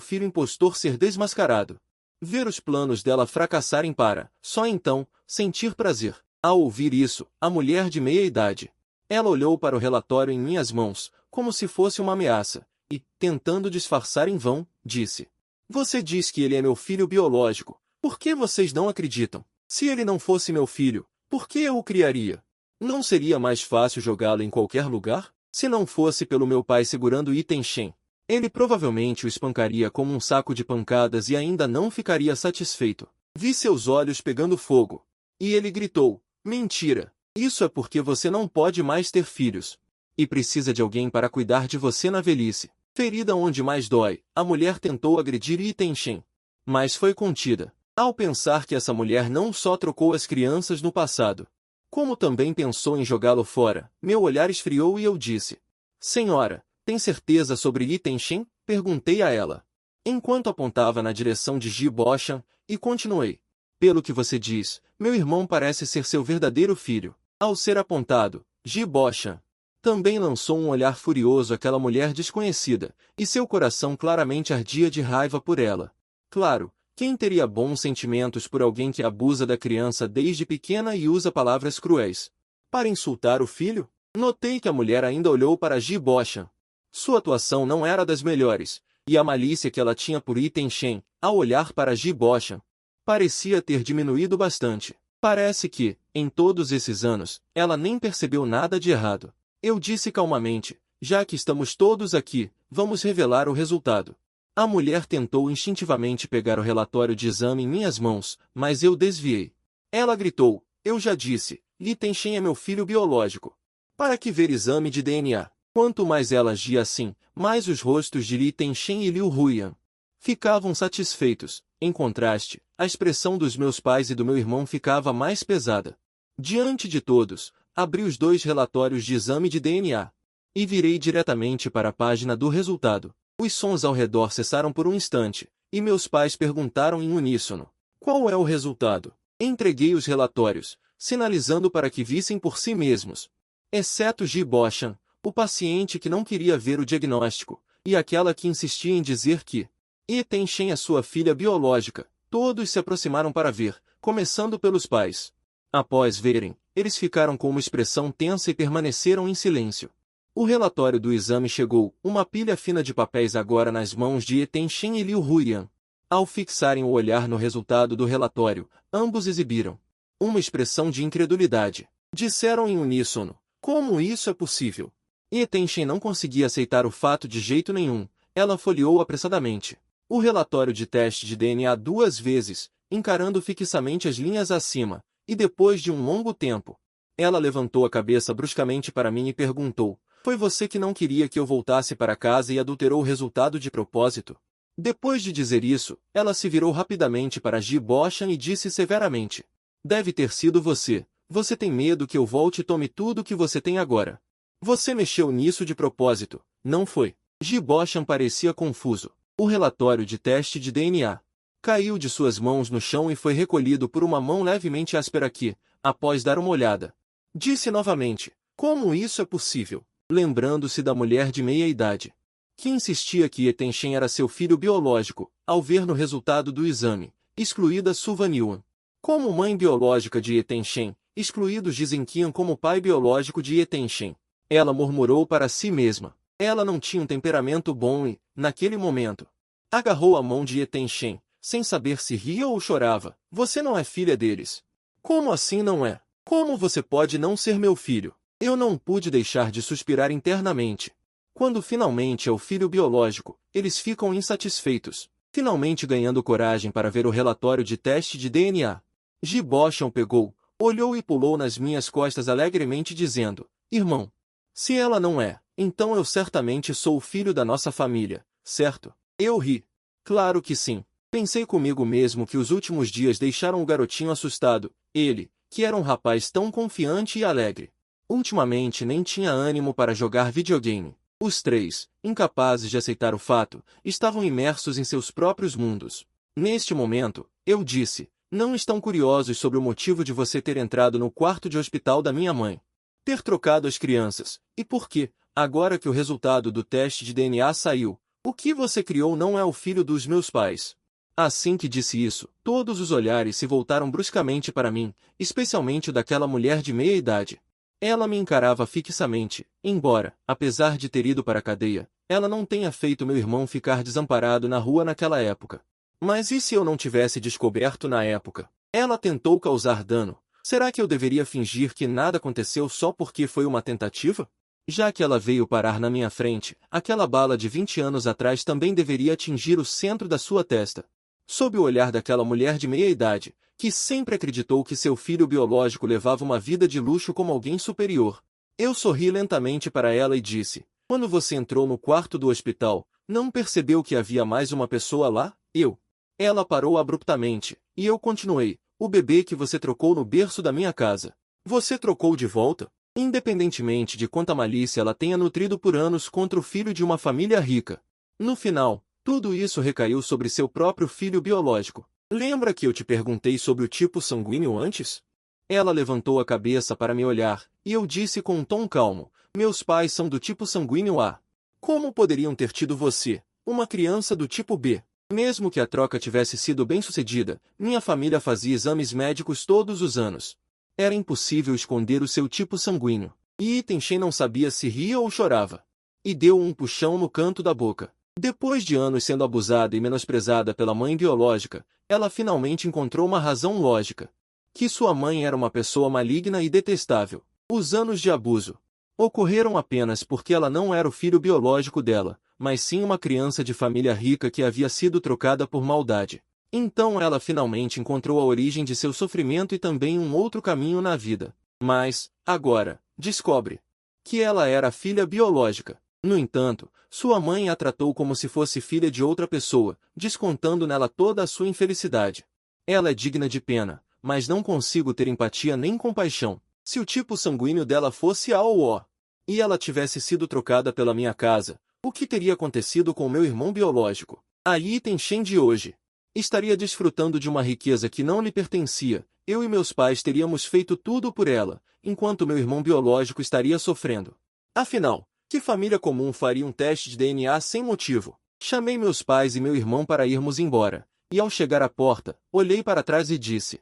filho impostor ser desmascarado. Ver os planos dela fracassarem para, só então, sentir prazer. Ao ouvir isso, a mulher de meia-idade. Ela olhou para o relatório em minhas mãos, como se fosse uma ameaça, e, tentando disfarçar em vão, disse: você diz que ele é meu filho biológico. Por que vocês não acreditam? Se ele não fosse meu filho, por que eu o criaria? Não seria mais fácil jogá-lo em qualquer lugar? Se não fosse pelo meu pai segurando Iten-shen, ele provavelmente o espancaria como um saco de pancadas e ainda não ficaria satisfeito. Vi seus olhos pegando fogo. E ele gritou: mentira! Isso é porque você não pode mais ter filhos. E precisa de alguém para cuidar de você na velhice. Ferida onde mais dói, a mulher tentou agredir Iten-shen, mas foi contida. Ao pensar que essa mulher não só trocou as crianças no passado, como também pensou em jogá-lo fora, meu olhar esfriou e eu disse: senhora, tem certeza sobre Iten-shen? Perguntei a ela, enquanto apontava na direção de Ji Boshan, e continuei: pelo que você diz, meu irmão parece ser seu verdadeiro filho. Ao ser apontado, Ji Boshan também lançou um olhar furioso àquela mulher desconhecida, e seu coração claramente ardia de raiva por ela. Claro, quem teria bons sentimentos por alguém que abusa da criança desde pequena e usa palavras cruéis para insultar o filho? Notei que a mulher ainda olhou para Ji Boshan. Sua atuação não era das melhores, e a malícia que ela tinha por Iten-shen, ao olhar para Ji Boshan, parecia ter diminuído bastante. Parece que, em todos esses anos, ela nem percebeu nada de errado. Eu disse calmamente: já que estamos todos aqui, vamos revelar o resultado. A mulher tentou instintivamente pegar o relatório de exame em minhas mãos, mas eu desviei. Ela gritou: eu já disse, Iten-shen é meu filho biológico. Para que ver exame de DNA? Quanto mais ela agia assim, mais os rostos de Iten-shen e Liu Huiyan ficavam satisfeitos. Em contraste, a expressão dos meus pais e do meu irmão ficava mais pesada. Diante de todos, abri os dois relatórios de exame de DNA e virei diretamente para a página do resultado. Os sons ao redor cessaram por um instante, e meus pais perguntaram em uníssono: qual é o resultado? Entreguei os relatórios, sinalizando para que vissem por si mesmos. Exceto Ji Boshan, o paciente que não queria ver o diagnóstico, e aquela que insistia em dizer que Iten-shen é sua filha biológica. Todos se aproximaram para ver, começando pelos pais. Após verem, eles ficaram com uma expressão tensa e permaneceram em silêncio. O relatório do exame chegou, uma pilha fina de papéis agora nas mãos de Iten-shen e Liu Huiyan. Ao fixarem o olhar no resultado do relatório, ambos exibiram uma expressão de incredulidade. Disseram em uníssono: como isso é possível? Iten-shen não conseguia aceitar o fato de jeito nenhum. Ela folheou apressadamente o relatório de teste de DNA 2 vezes, encarando fixamente as linhas acima, e depois de um longo tempo, ela levantou a cabeça bruscamente para mim e perguntou: foi você que não queria que eu voltasse para casa e adulterou o resultado de propósito? Depois de dizer isso, ela se virou rapidamente para Ji Boshan e disse severamente: deve ter sido você. Você tem medo que eu volte e tome tudo o que você tem agora. Você mexeu nisso de propósito, não foi? Ji Boshan parecia confuso. O relatório de teste de DNA caiu de suas mãos no chão e foi recolhido por uma mão levemente áspera que, após dar uma olhada, disse novamente: como isso é possível? Lembrando-se da mulher de meia-idade, que insistia que Iten-shen era seu filho biológico, ao ver no resultado do exame, excluída Su Van Yuan. Como mãe biológica de Etenshen, excluídos dizem Qian como pai biológico de Etenshen. Ela murmurou para si mesma. Ela não tinha um temperamento bom e, naquele momento, agarrou a mão de Etenshen, sem saber se ria ou chorava. Você não é filha deles. Como assim não é? Como você pode não ser meu filho? Eu não pude deixar de suspirar internamente. Quando finalmente é o filho biológico, eles ficam insatisfeitos, finalmente ganhando coragem para ver o relatório de teste de DNA. Gibochon pegou, olhou e pulou nas minhas costas alegremente dizendo, irmão, se ela não é, então eu certamente sou o filho da nossa família, certo? Eu ri. Claro que sim. Pensei comigo mesmo que os últimos dias deixaram o garotinho assustado, ele, que era um rapaz tão confiante e alegre. Ultimamente nem tinha ânimo para jogar videogame. Os três, incapazes de aceitar o fato, estavam imersos em seus próprios mundos. Neste momento, eu disse, não estão curiosos sobre o motivo de você ter entrado no quarto de hospital da minha mãe? Ter trocado as crianças, e por quê? Agora que o resultado do teste de DNA saiu, o que você criou não é o filho dos meus pais. Assim que disse isso, todos os olhares se voltaram bruscamente para mim, especialmente o daquela mulher de meia idade. Ela me encarava fixamente, embora, apesar de ter ido para a cadeia, ela não tenha feito meu irmão ficar desamparado na rua naquela época. Mas e se eu não tivesse descoberto na época? Ela tentou causar dano. Será que eu deveria fingir que nada aconteceu só porque foi uma tentativa? Já que ela veio parar na minha frente, aquela bala de 20 anos atrás também deveria atingir o centro da sua testa. Sob o olhar daquela mulher de meia idade, que sempre acreditou que seu filho biológico levava uma vida de luxo como alguém superior. Eu sorri lentamente para ela e disse, quando você entrou no quarto do hospital, não percebeu que havia mais uma pessoa lá? Eu. Ela parou abruptamente, e eu continuei, o bebê que você trocou no berço da minha casa. Você trocou de volta? Independentemente de quanta malícia ela tenha nutrido por anos contra o filho de uma família rica. No final, tudo isso recaiu sobre seu próprio filho biológico. Lembra que eu te perguntei sobre o tipo sanguíneo antes? Ela levantou a cabeça para me olhar, e eu disse com um tom calmo, meus pais são do tipo sanguíneo A. Como poderiam ter tido você, uma criança do tipo B? Mesmo que a troca tivesse sido bem-sucedida, minha família fazia exames médicos todos os anos. Era impossível esconder o seu tipo sanguíneo. E Itenshen não sabia se ria ou chorava. E deu um puxão no canto da boca. Depois de anos sendo abusada e menosprezada pela mãe biológica, ela finalmente encontrou uma razão lógica. Que sua mãe era uma pessoa maligna e detestável. Os anos de abuso ocorreram apenas porque ela não era o filho biológico dela, mas sim uma criança de família rica que havia sido trocada por maldade. Então ela finalmente encontrou a origem de seu sofrimento e também um outro caminho na vida. Mas, agora, descobre que ela era a filha biológica. No entanto, sua mãe a tratou como se fosse filha de outra pessoa, descontando nela toda a sua infelicidade. Ela é digna de pena, mas não consigo ter empatia nem compaixão. Se o tipo sanguíneo dela fosse A ou O, e ela tivesse sido trocada pela minha casa, o que teria acontecido com meu irmão biológico? A Itenshen de hoje estaria desfrutando de uma riqueza que não lhe pertencia. Eu e meus pais teríamos feito tudo por ela, enquanto meu irmão biológico estaria sofrendo. Afinal, que família comum faria um teste de DNA sem motivo? Chamei meus pais e meu irmão para irmos embora, e ao chegar à porta, olhei para trás e disse,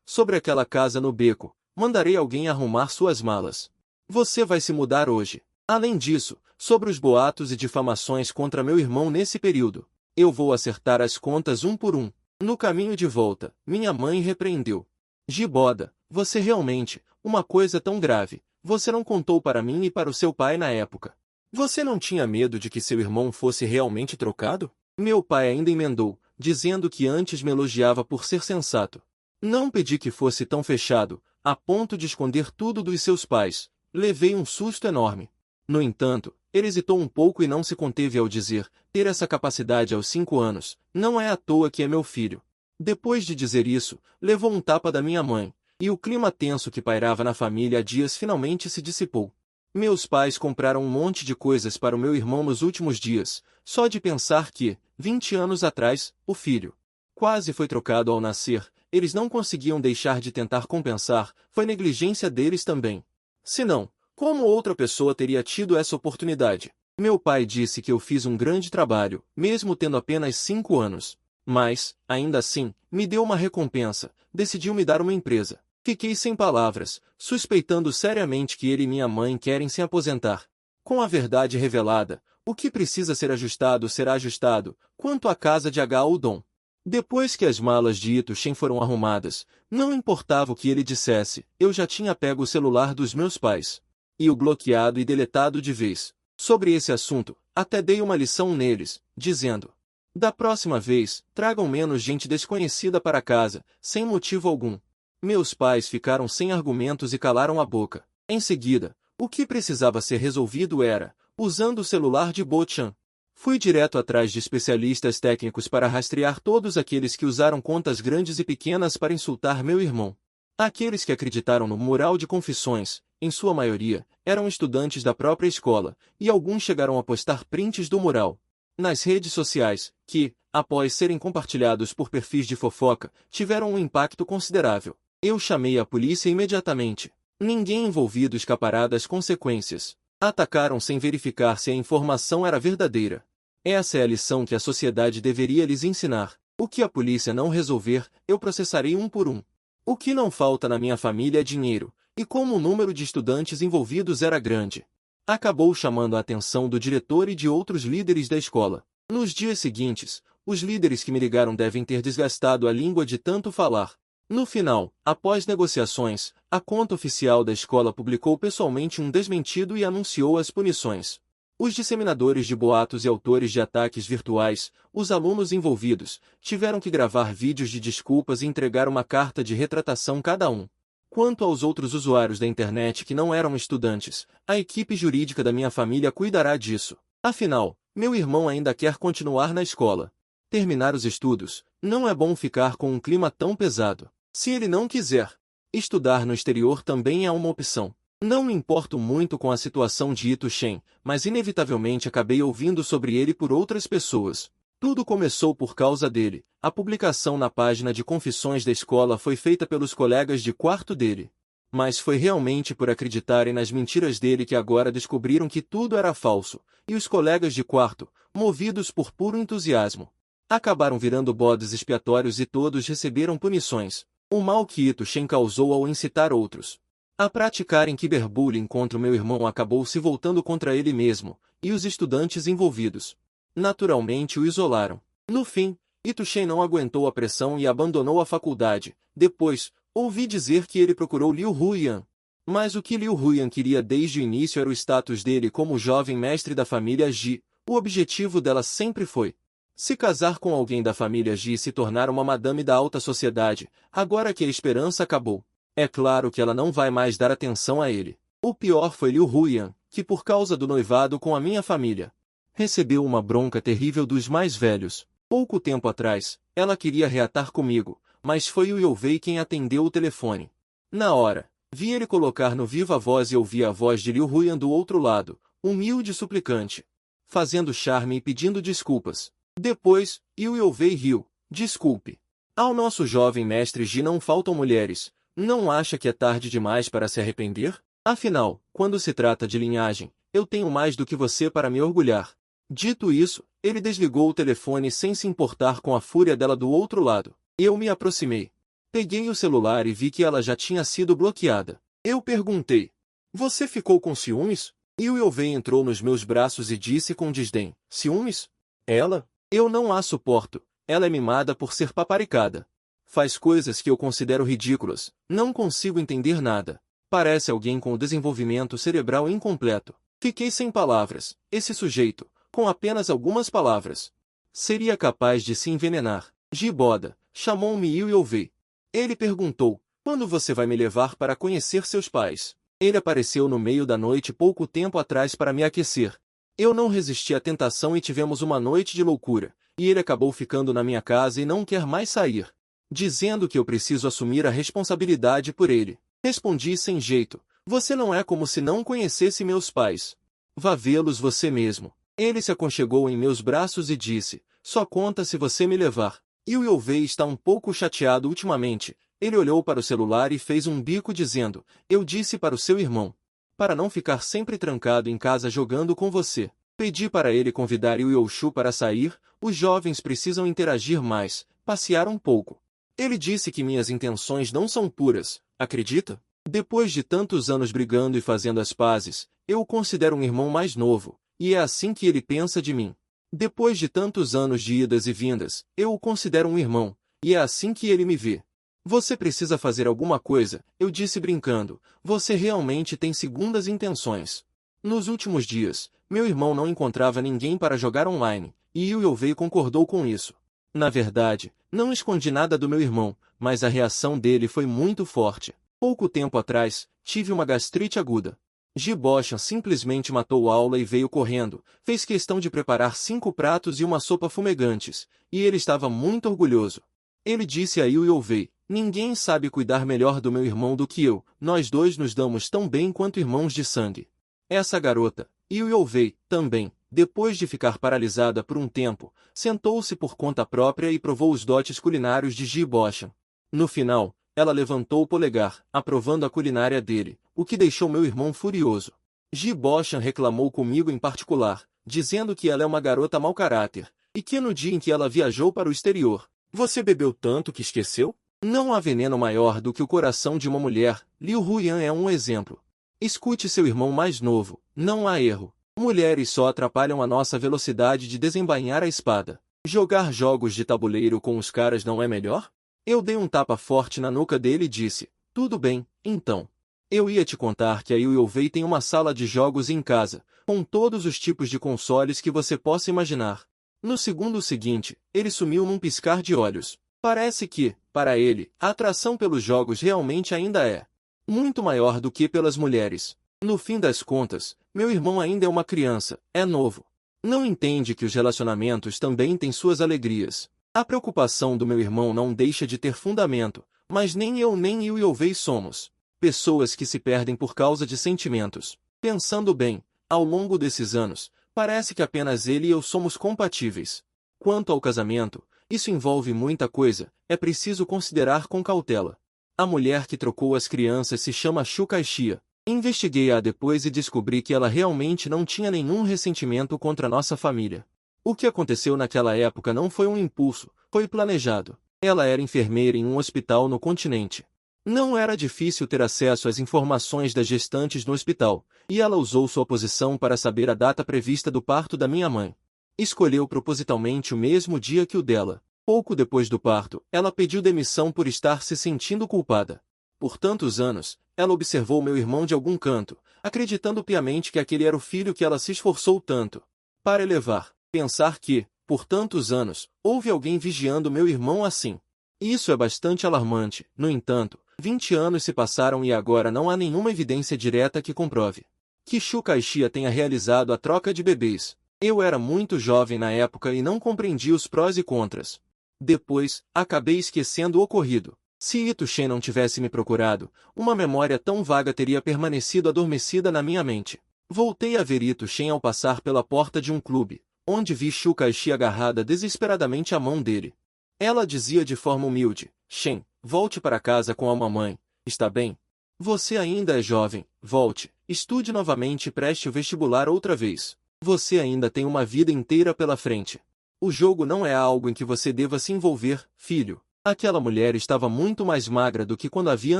sobre aquela casa no beco, mandarei alguém arrumar suas malas. Você vai se mudar hoje. Além disso, sobre os boatos e difamações contra meu irmão nesse período, eu vou acertar as contas um por um. No caminho de volta, minha mãe repreendeu. Giboda, você realmente, uma coisa tão grave, você não contou para mim e para o seu pai na época. Você não tinha medo de que seu irmão fosse realmente trocado? Meu pai ainda emendou, dizendo que antes me elogiava por ser sensato. Não pedi que fosse tão fechado, a ponto de esconder tudo dos seus pais. Levei um susto enorme. No entanto, ele hesitou um pouco e não se conteve ao dizer, ter essa capacidade aos 5 anos, não é à toa que é meu filho. Depois de dizer isso, levou um tapa da minha mãe, e o clima tenso que pairava na família há dias finalmente se dissipou. Meus pais compraram um monte de coisas para o meu irmão nos últimos dias, só de pensar que, 20 anos atrás, o filho quase foi trocado ao nascer, eles não conseguiam deixar de tentar compensar, foi negligência deles também. Se não, como outra pessoa teria tido essa oportunidade? Meu pai disse que eu fiz um grande trabalho, mesmo tendo apenas 5 anos. Mas, ainda assim, me deu uma recompensa, decidiu me dar uma empresa. Fiquei sem palavras, suspeitando seriamente que ele e minha mãe querem se aposentar. Com a verdade revelada, o que precisa ser ajustado será ajustado, quanto à casa de H. Udon. Depois que as malas de Ito Shen foram arrumadas, não importava o que ele dissesse, eu já tinha pego o celular dos meus pais. E o bloqueado e deletado de vez. Sobre esse assunto, até dei uma lição neles, dizendo: da próxima vez, tragam menos gente desconhecida para casa, sem motivo algum. Meus pais ficaram sem argumentos e calaram a boca. Em seguida, o que precisava ser resolvido era, usando o celular de Bo-chan. Fui direto atrás de especialistas técnicos para rastrear todos aqueles que usaram contas grandes e pequenas para insultar meu irmão. Aqueles que acreditaram no mural de confissões, em sua maioria, eram estudantes da própria escola, e alguns chegaram a postar prints do mural nas redes sociais, que, após serem compartilhados por perfis de fofoca, tiveram um impacto considerável. Eu chamei a polícia imediatamente. Ninguém envolvido escapará das consequências. Atacaram sem verificar se a informação era verdadeira. Essa é a lição que a sociedade deveria lhes ensinar. O que a polícia não resolver, eu processarei um por um. O que não falta na minha família é dinheiro, e como o número de estudantes envolvidos era grande, acabou chamando a atenção do diretor e de outros líderes da escola. Nos dias seguintes, os líderes que me ligaram devem ter desgastado a língua de tanto falar. No final, após negociações, a conta oficial da escola publicou pessoalmente um desmentido e anunciou as punições. Os disseminadores de boatos e autores de ataques virtuais, os alunos envolvidos, tiveram que gravar vídeos de desculpas e entregar uma carta de retratação cada um. Quanto aos outros usuários da internet que não eram estudantes, a equipe jurídica da minha família cuidará disso. Afinal, meu irmão ainda quer continuar na escola. Terminar os estudos, não é bom ficar com um clima tão pesado. Se ele não quiser, estudar no exterior também é uma opção. Não me importo muito com a situação de Ito Shen, mas inevitavelmente acabei ouvindo sobre ele por outras pessoas. Tudo começou por causa dele. A publicação na página de confissões da escola foi feita pelos colegas de quarto dele. Mas foi realmente por acreditarem nas mentiras dele que agora descobriram que tudo era falso, e os colegas de quarto, movidos por puro entusiasmo, acabaram virando bodes expiatórios e todos receberam punições. O mal que Ito Shen causou ao incitar outros a praticarem cyberbullying contra o meu irmão acabou se voltando contra ele mesmo, e os estudantes envolvidos naturalmente o isolaram. No fim, Ito Shen não aguentou a pressão e abandonou a faculdade. Depois, ouvi dizer que ele procurou Liu Huiyan. Mas o que Liu Huiyan queria desde o início era o status dele como jovem mestre da família Ji. O objetivo dela sempre foi se casar com alguém da família Ji e se tornar uma madame da alta sociedade. Agora que a esperança acabou, é claro que ela não vai mais dar atenção a ele. O pior foi Liu Huiyan, que por causa do noivado com a minha família, recebeu uma bronca terrível dos mais velhos. Pouco tempo atrás, ela queria reatar comigo, mas foi o Yovei quem atendeu o telefone. Na hora, vi ele colocar no viva voz e ouvi a voz de Liu Huiyan do outro lado, humilde e suplicante, fazendo charme e pedindo desculpas. Depois, Yovei riu. Desculpe. Ao nosso jovem mestre Ji não faltam mulheres. Não acha que é tarde demais para se arrepender? Afinal, quando se trata de linhagem, eu tenho mais do que você para me orgulhar. Dito isso, ele desligou o telefone sem se importar com a fúria dela do outro lado. Eu me aproximei. Peguei o celular e vi que ela já tinha sido bloqueada. Eu perguntei: você ficou com ciúmes? E o Yovei entrou nos meus braços e disse com desdém: ciúmes? Ela? Eu não a suporto. Ela é mimada por ser paparicada. Faz coisas que eu considero ridículas. Não consigo entender nada. Parece alguém com o desenvolvimento cerebral incompleto. Fiquei sem palavras. Esse sujeito, com apenas algumas palavras, seria capaz de se envenenar. Giboda, chamou-me Yovei. Ele perguntou: quando você vai me levar para conhecer seus pais? Ele apareceu no meio da noite pouco tempo atrás para me aquecer. Eu não resisti à tentação e tivemos uma noite de loucura, e ele acabou ficando na minha casa e não quer mais sair, dizendo que eu preciso assumir a responsabilidade por ele. Respondi sem jeito: você não é como se não conhecesse meus pais. Vá vê-los você mesmo. Ele se aconchegou em meus braços e disse: só conta se você me levar. E o Yovei está um pouco chateado ultimamente. Ele olhou para o celular e fez um bico dizendo: eu disse para o seu irmão, para não ficar sempre trancado em casa jogando com você. Pedi para ele convidar Yu Youshu para sair, os jovens precisam interagir mais, passear um pouco. Ele disse que minhas intenções não são puras, acredita? Depois de tantos anos brigando e fazendo as pazes, eu o considero um irmão mais novo, e é assim que ele pensa de mim. Depois de tantos anos de idas e vindas, eu o considero um irmão, e é assim que ele me vê. Você precisa fazer alguma coisa, eu disse brincando, você realmente tem segundas intenções. Nos últimos dias, meu irmão não encontrava ninguém para jogar online, e Yu Youvei concordou com isso. Na verdade, não escondi nada do meu irmão, mas a reação dele foi muito forte. Pouco tempo atrás, tive uma gastrite aguda. Ji Boshan simplesmente matou a aula e veio correndo, fez questão de preparar 5 pratos e uma sopa fumegantes, e ele estava muito orgulhoso. Ele disse a Yu Youvei, ninguém sabe cuidar melhor do meu irmão do que eu, nós dois nos damos tão bem quanto irmãos de sangue. Essa garota, Yu Youvei, também, depois de ficar paralisada por um tempo, sentou-se por conta própria e provou os dotes culinários de Ji Boshan. No final, ela levantou o polegar, aprovando a culinária dele, o que deixou meu irmão furioso. Ji Boshan reclamou comigo em particular, dizendo que ela é uma garota mau caráter, e que no dia em que ela viajou para o exterior, você bebeu tanto que esqueceu? Não há veneno maior do que o coração de uma mulher, Liu Huyan é um exemplo. Escute seu irmão mais novo, não há erro. Mulheres só atrapalham a nossa velocidade de desembainhar a espada. Jogar jogos de tabuleiro com os caras não é melhor? Eu dei um tapa forte na nuca dele e disse, tudo bem, então. Eu ia te contar que a Yu Youvei tem uma sala de jogos em casa, com todos os tipos de consoles que você possa imaginar. No segundo seguinte, ele sumiu num piscar de olhos. Parece que, para ele, a atração pelos jogos realmente ainda é muito maior do que pelas mulheres. No fim das contas, meu irmão ainda é uma criança, é novo. Não entende que os relacionamentos também têm suas alegrias. A preocupação do meu irmão não deixa de ter fundamento, mas nem eu nem Yu Youvei somos pessoas que se perdem por causa de sentimentos. Pensando bem, ao longo desses anos, parece que apenas ele e eu somos compatíveis. Quanto ao casamento, isso envolve muita coisa, é preciso considerar com cautela. A mulher que trocou as crianças se chama Shu Kaixia. Investiguei-a depois e descobri que ela realmente não tinha nenhum ressentimento contra nossa família. O que aconteceu naquela época não foi um impulso, foi planejado. Ela era enfermeira em um hospital no continente. Não era difícil ter acesso às informações das gestantes no hospital, e ela usou sua posição para saber a data prevista do parto da minha mãe. Escolheu propositalmente o mesmo dia que o dela. Pouco depois do parto, ela pediu demissão por estar se sentindo culpada. Por tantos anos, ela observou meu irmão de algum canto, acreditando piamente que aquele era o filho que ela se esforçou tanto para elevar. Pensar que, por tantos anos, houve alguém vigiando meu irmão assim. Isso é bastante alarmante. No entanto, 20 anos se passaram e agora não há nenhuma evidência direta que comprove que Shu Kaixia tenha realizado a troca de bebês. Eu era muito jovem na época e não compreendi os prós e contras. Depois, acabei esquecendo o ocorrido. Se Ito Shen não tivesse me procurado, uma memória tão vaga teria permanecido adormecida na minha mente. Voltei a ver Ito Shen ao passar pela porta de um clube, onde vi Shu Kaixia agarrada desesperadamente à mão dele. Ela dizia de forma humilde, Shen, volte para casa com a mamãe, está bem? Você ainda é jovem, volte, estude novamente e preste o vestibular outra vez. Você ainda tem uma vida inteira pela frente. O jogo não é algo em que você deva se envolver, filho. Aquela mulher estava muito mais magra do que quando a via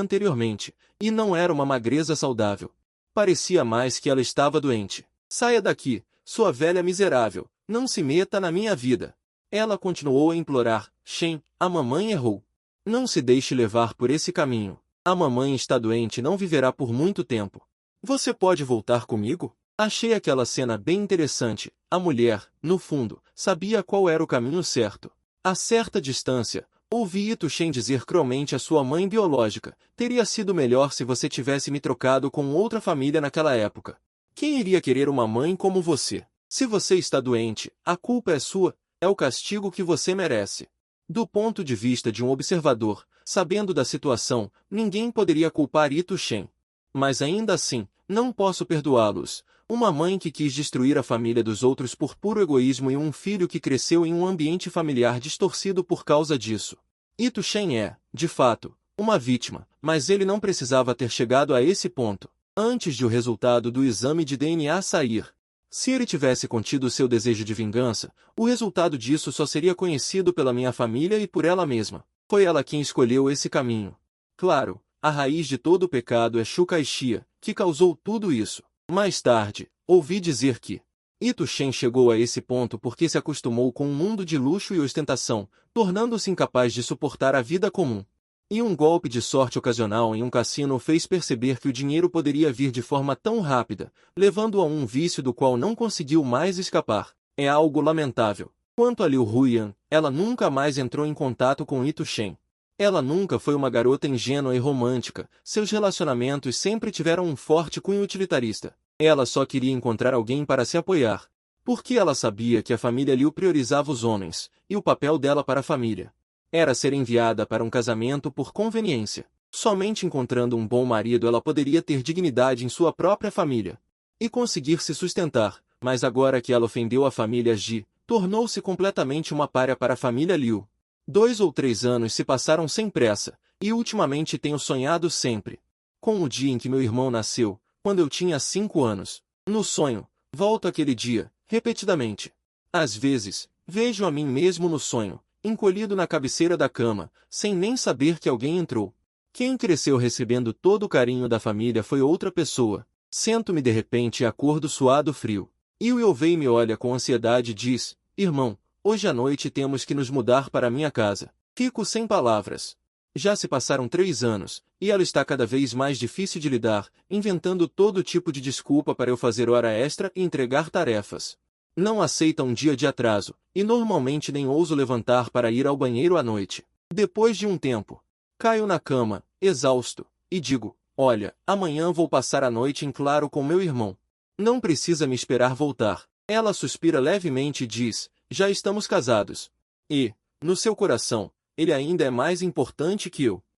anteriormente, e não era uma magreza saudável. Parecia mais que ela estava doente. Saia daqui, sua velha miserável, não se meta na minha vida. Ela continuou a implorar, Shen, a mamãe errou. Não se deixe levar por esse caminho. A mamãe está doente e não viverá por muito tempo. Você pode voltar comigo? Achei aquela cena bem interessante. A mulher, no fundo, sabia qual era o caminho certo. A certa distância, ouvi Ito Shen dizer cruelmente à sua mãe biológica, teria sido melhor se você tivesse me trocado com outra família naquela época. Quem iria querer uma mãe como você? Se você está doente, a culpa é sua, é o castigo que você merece. Do ponto de vista de um observador, sabendo da situação, ninguém poderia culpar Ito Shen. Mas ainda assim, não posso perdoá-los. Uma mãe que quis destruir a família dos outros por puro egoísmo e um filho que cresceu em um ambiente familiar distorcido por causa disso. Ito Shen é, de fato, uma vítima, mas ele não precisava ter chegado a esse ponto. Antes de o resultado do exame de DNA sair, Se ele tivesse contido seu desejo de vingança, o resultado disso só seria conhecido pela minha família e por ela mesma. Foi ela quem escolheu esse caminho. Claro, a raiz de todo o pecado é Shu Caixia, que causou tudo isso. Mais tarde, ouvi dizer que Ito Shen chegou a esse ponto porque se acostumou com um mundo de luxo e ostentação, tornando-se incapaz de suportar a vida comum. E um golpe de sorte ocasional em um cassino o fez perceber que o dinheiro poderia vir de forma tão rápida, levando-o a um vício do qual não conseguiu mais escapar. É algo lamentável. Quanto a Liu Huyan, ela nunca mais entrou em contato com Ito Shen. Ela nunca foi uma garota ingênua e romântica, seus relacionamentos sempre tiveram um forte cunho utilitarista. Ela só queria encontrar alguém para se apoiar. Porque ela sabia que a família Liu priorizava os homens, e o papel dela para a família era ser enviada para um casamento por conveniência. Somente encontrando um bom marido ela poderia ter dignidade em sua própria família e conseguir se sustentar, mas agora que ela ofendeu a família Ji, tornou-se completamente uma pária para a família Liu. 2 ou 3 anos se passaram sem pressa, e ultimamente tenho sonhado sempre com o dia em que meu irmão nasceu, quando eu tinha 5 anos. No sonho, volto àquele dia, repetidamente. Às vezes, vejo a mim mesmo no sonho, encolhido na cabeceira da cama, sem nem saber que alguém entrou. Quem cresceu recebendo todo o carinho da família foi outra pessoa. Sento-me de repente e acordo suado frio. Yovei me olha com ansiedade e diz: irmão, hoje à noite temos que nos mudar para minha casa. Fico sem palavras. Já se passaram 3 anos, e ela está cada vez mais difícil de lidar, inventando todo tipo de desculpa para eu fazer hora extra e entregar tarefas. Não aceita um dia de atraso, e normalmente nem ouso levantar para ir ao banheiro à noite. Depois de um tempo, caio na cama, exausto, e digo: olha, amanhã vou passar a noite em claro com meu irmão. Não precisa me esperar voltar. Ela suspira levemente e diz: já estamos casados. E, no seu coração, ele ainda é mais importante que eu.